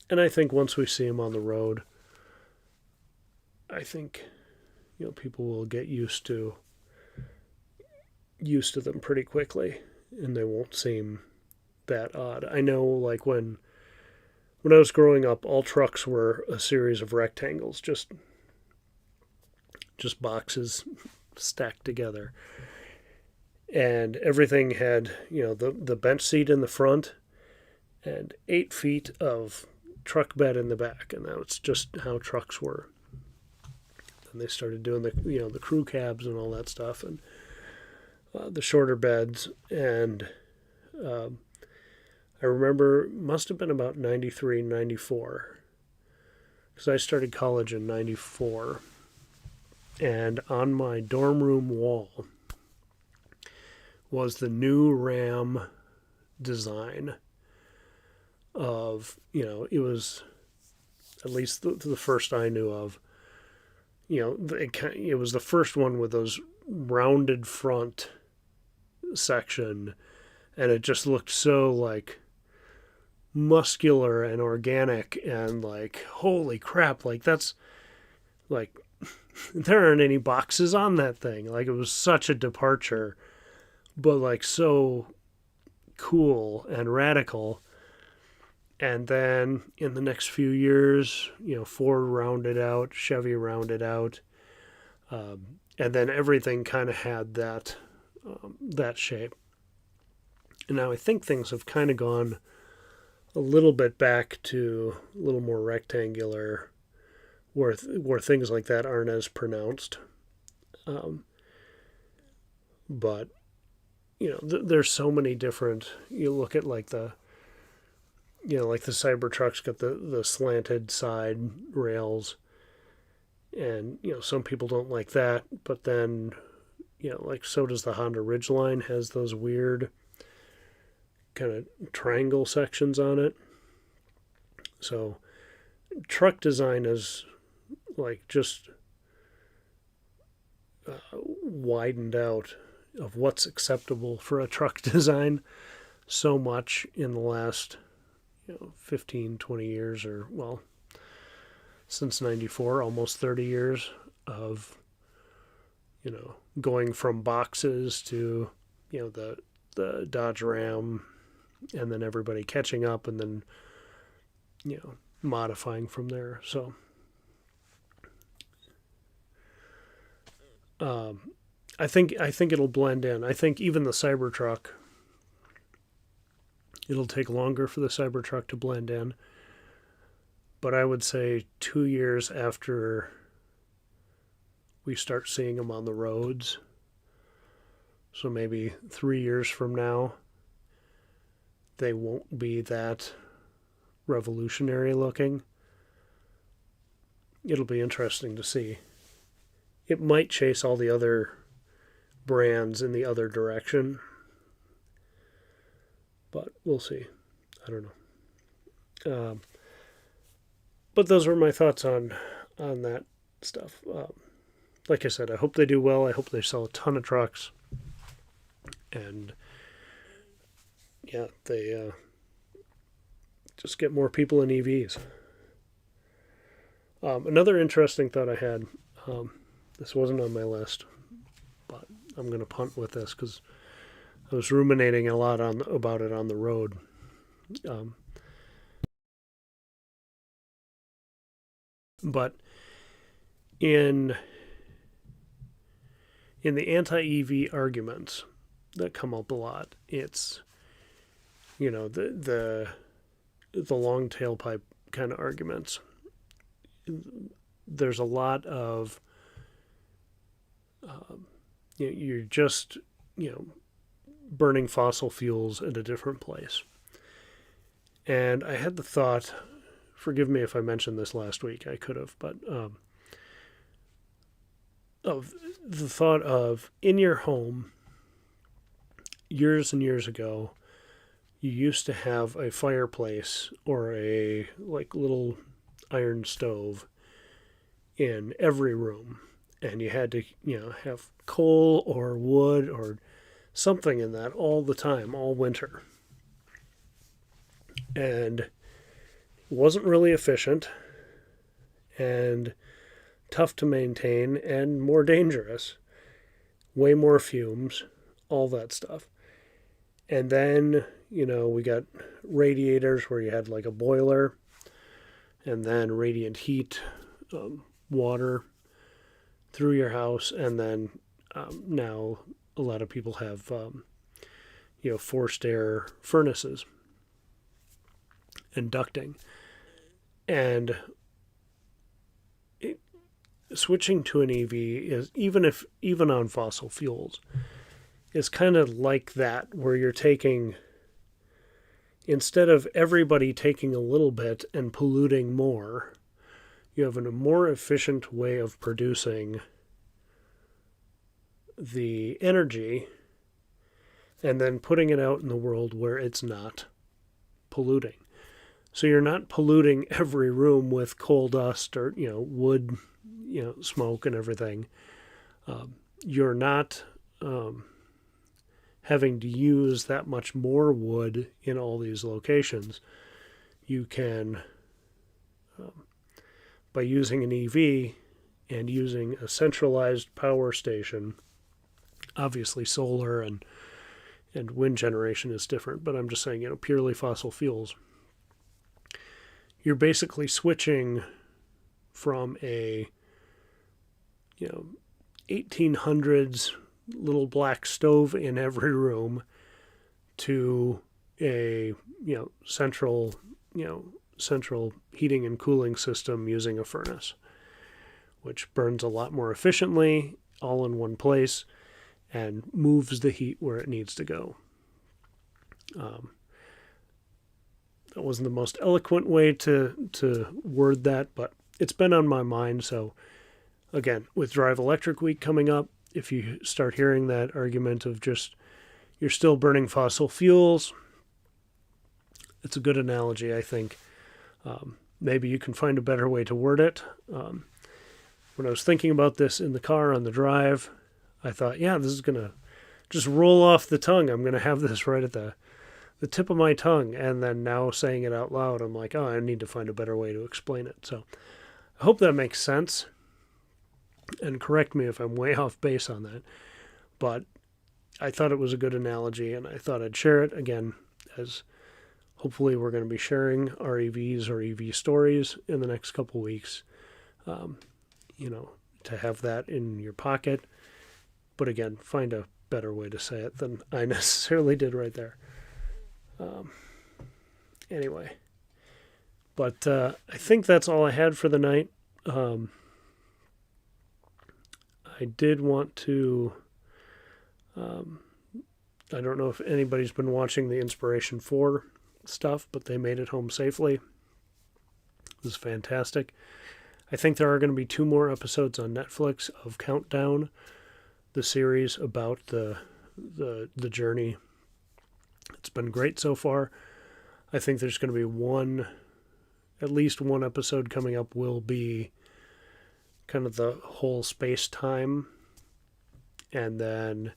S1: And I think once we see them on the road, I think, people will get used to them pretty quickly, and they won't seem that odd. I know, like when I was growing up, all trucks were a series of rectangles, just boxes stacked together, and everything had the bench seat in the front and 8 feet of truck bed in the back, and that was just how trucks were. And they started doing the crew cabs and all that stuff, and the shorter beds. And I remember it must have been about 93, 94, because I started college in 94. And on my dorm room wall was the new Ram design of, it was at least the first I knew of. It was the first one with those rounded front section, and it just looked so like muscular and organic, and like, holy crap, like that's like there aren't any boxes on that thing. Like, it was such a departure, but like so cool and radical. And then in the next few years, Ford rounded out, Chevy rounded out, and then everything kind of had that shape. And now I think things have kind of gone a little bit back to a little more rectangular, where things like that aren't as pronounced. But there's so many different. You look at like the Cybertruck's got the slanted side rails, and some people don't like that, but then like, so does the Honda Ridgeline, has those weird kind of triangle sections on it. So truck design is like just widened out of what's acceptable for a truck design so much in the last 15, 20 years, or, well, since 94, almost 30 years of, going from boxes to, the Dodge Ram, and then everybody catching up, and then, modifying from there. So, I think it'll blend in. I think even the Cybertruck, it'll take longer for the Cybertruck to blend in. But I would say 2 years after we start seeing them on the roads, so maybe 3 years from now, they won't be that revolutionary looking. It'll be interesting to see. It might chase all the other brands in the other direction, but we'll see. I don't know. But those were my thoughts on that stuff. Like I said, I hope they do well. I hope they sell a ton of trucks, and yeah, they just get more people in EVs. Another interesting thought I had. This wasn't on my list, but I'm going to punt with this because I was ruminating a lot about it on the road. But in the anti-EV arguments that come up a lot, it's the long tailpipe kind of arguments. There's a lot of you're just burning fossil fuels in a different place. And I had the thought, forgive me if I mentioned this last week, I could have, but of the thought of in your home, years and years ago, you used to have a fireplace or a like little iron stove in every room, and you had to, have coal or wood or something in that all the time, all winter. And it wasn't really efficient and tough to maintain and more dangerous, way more fumes, all that stuff. And then, we got radiators where you had like a boiler and then radiant heat, water through your house. And then now a lot of people have, forced air furnaces and ducting. And switching to an EV is, even on fossil fuels, is kind of like that, where you're taking, instead of everybody taking a little bit and polluting more, you have a more efficient way of producing the energy and then putting it out in the world where it's not polluting. So you're not polluting every room with coal dust or, wood, smoke and everything. You're not having to use that much more wood in all these locations. You can, by using an EV and using a centralized power station, obviously solar and wind generation is different, but I'm just saying, purely fossil fuels, you're basically switching from a 1800s little black stove in every room to a central heating and cooling system using a furnace, which burns a lot more efficiently, all in one place, and moves the heat where it needs to go. That wasn't the most eloquent way to word that, but it's been on my mind. So again, with Drive Electric Week coming up, if you start hearing that argument of just you're still burning fossil fuels, it's a good analogy, I think. Maybe you can find a better way to word it. When I was thinking about this in the car on the drive, I thought, this is going to just roll off the tongue. I'm going to have this right at the tip of my tongue. And then now saying it out loud, I'm like, I need to find a better way to explain it. So I hope that makes sense. And correct me if I'm way off base on that. But I thought it was a good analogy, and I thought I'd share it again, as hopefully we're going to be sharing our EVs or EV stories in the next couple weeks. To have that in your pocket. But again, find a better way to say it than I necessarily did right there. Anyway. But I think that's all I had for the night. I did want to, I don't know if anybody's been watching the Inspiration 4 stuff, but they made it home safely. It was fantastic. I think there are going to be 2 more episodes on Netflix of Countdown, the series about the journey. It's been great so far. I think there's going to be at least one episode coming up will be kind of the whole space-time, and then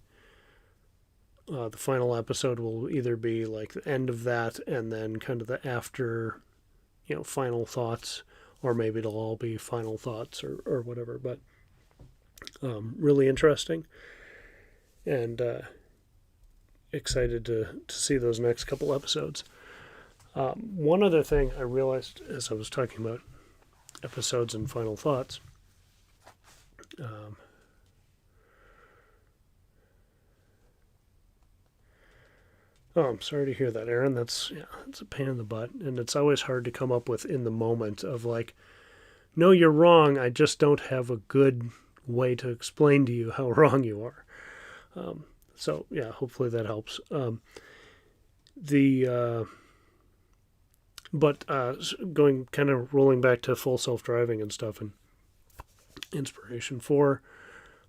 S1: the final episode will either be like the end of that and then kind of the after, final thoughts, or maybe it'll all be final thoughts or whatever. But really interesting, and excited to see those next couple episodes. One other thing I realized as I was talking about episodes and final thoughts, I'm sorry to hear that, Aaron. It's a pain in the butt, and it's always hard to come up with in the moment of like, no, you're wrong. I just don't have a good way to explain to you how wrong you are. So yeah, hopefully that helps. The but going kind of rolling back to full self driving and stuff and inspiration for,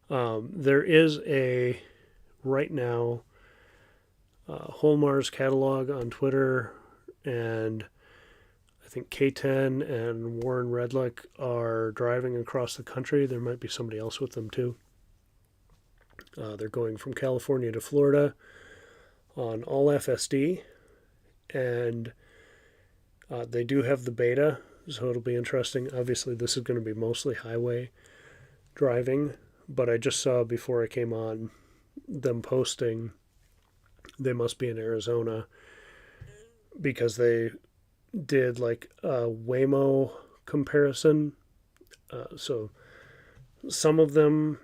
S1: there is a right now Holmars catalog on Twitter, and I think K10 and Warren Redlick are driving across the country. There might be somebody else with them too. They're going from California to Florida on all FSD, and they do have the beta, so it'll be interesting. Obviously, this is going to be mostly highway driving, but I just saw before I came on them posting they must be in Arizona because they did like a Waymo comparison. So some of them,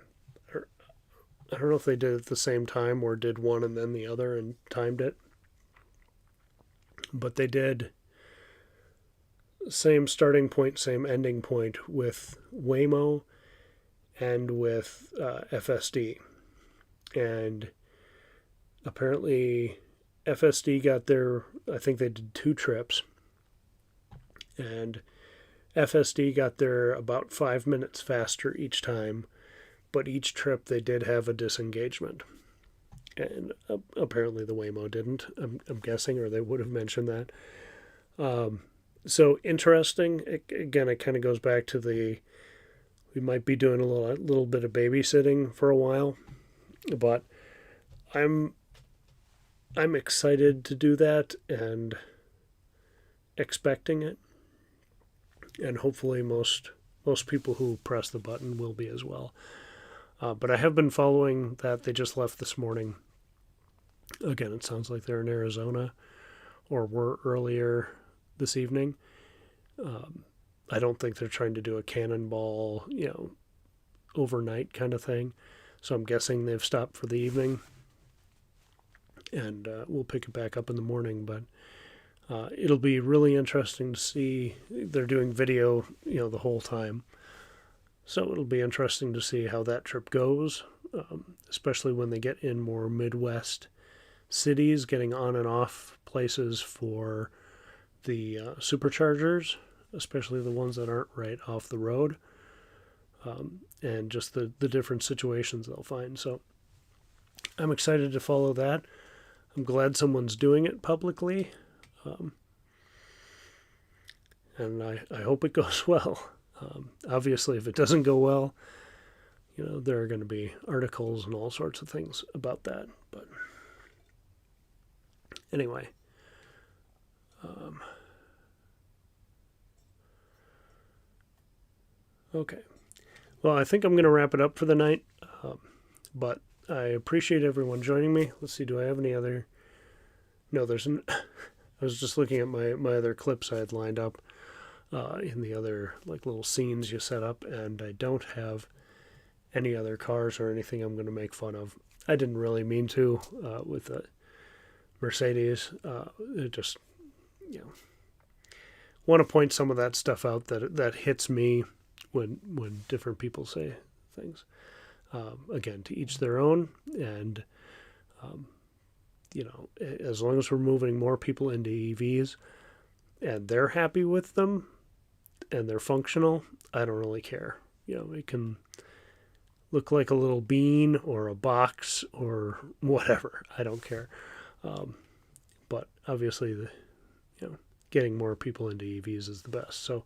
S1: I don't know if they did it at the same time or did one and then the other and timed it, but they did same starting point, same ending point with Waymo and with FSD. And apparently FSD got their, I think they did 2 trips, and FSD got there about 5 minutes faster each time, but each trip they did have a disengagement. And apparently the Waymo didn't, I'm guessing, or they would have mentioned that. So interesting. Again, it kind of goes back to we might be doing a little bit of babysitting for a while, but I'm excited to do that and expecting it, and hopefully most people who press the button will be as well. But I have been following that. They just left this morning. Again, it sounds like they're in Arizona or were earlier this evening. I don't think they're trying to do a cannonball, overnight kind of thing. So I'm guessing they've stopped for the evening, and we'll pick it back up in the morning. But it'll be really interesting to see. They're doing video, the whole time. So it'll be interesting to see how that trip goes, especially when they get in more Midwest cities, getting on and off places for the superchargers, especially the ones that aren't right off the road, and just the different situations they'll find. So I'm excited to follow that. I'm glad someone's doing it publicly, and I hope it goes well. Obviously, if it doesn't go well, there are going to be articles and all sorts of things about that. But anyway, okay. Well, I think I'm going to wrap it up for the night. But I appreciate everyone joining me. Let's see, do I have any other? No, there's an. I was just looking at my other clips I had lined up in the other little scenes you set up, and I don't have any other cars or anything I'm going to make fun of. I didn't really mean to with the Mercedes. It just, want to point some of that stuff out that hits me when different people say things. Again, to each their own, and as long as we're moving more people into EVs and they're happy with them and they're functional, I don't really care. It can look like a little bean or a box or whatever. I don't care. But obviously, getting more people into EVs is the best. So,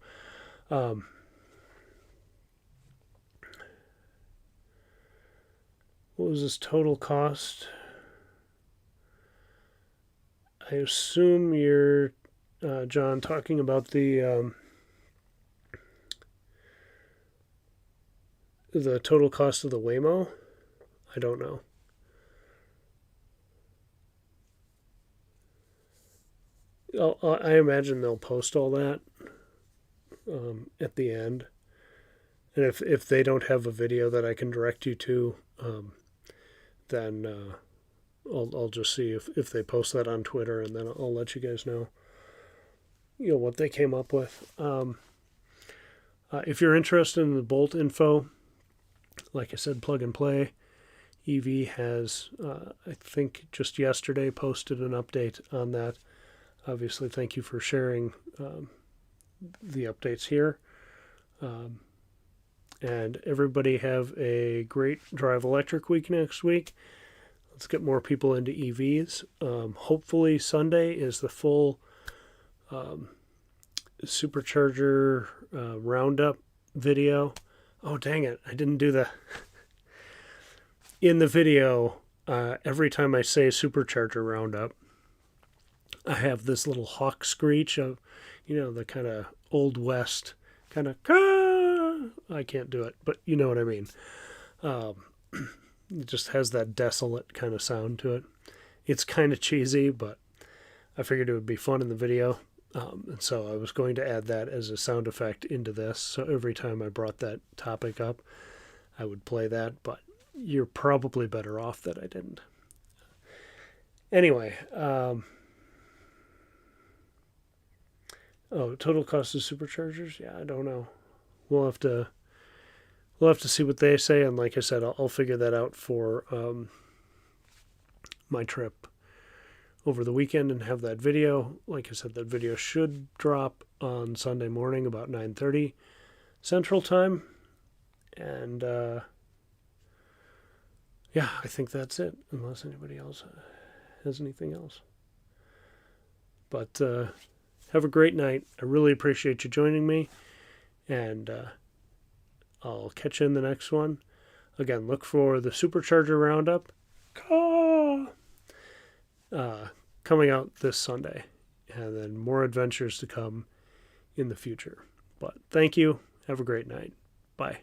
S1: what was this total cost? I assume you're, John, talking about the total cost of the Waymo. I don't know. I imagine they'll post all that at the end. And if they don't have a video that I can direct you to, then I'll just see if they post that on Twitter, and then I'll let you guys know what they came up with. If you're interested in the Bolt info, like I said, plug and play. EV has, I think just yesterday, posted an update on that. Obviously, thank you for sharing the updates here. And everybody have a great Drive Electric week next week. Let's get more people into EVs. Hopefully Sunday is the full supercharger roundup video. Oh, dang it. I didn't do the... In the video, every time I say supercharger roundup, I have this little hawk screech of, the kind of Old West kind of... I can't do it, but you know what I mean. It just has that desolate kind of sound to it. It's kind of cheesy, but I figured it would be fun in the video. And so I was going to add that as a sound effect into this. So every time I brought that topic up, I would play that. But you're probably better off that I didn't. Anyway. Total cost of superchargers? Yeah, I don't know. We'll have to see what they say, and like I said, I'll figure that out for my trip over the weekend and have that video. Like I said, that video should drop on Sunday morning about 9:30 Central Time, and yeah, I think that's it, unless anybody else has anything else. But have a great night. I really appreciate you joining me, and I'll catch you in the next one. Again, look for the Supercharger Roundup coming out this Sunday, and then more adventures to come in the future. But thank you. Have a great night. Bye.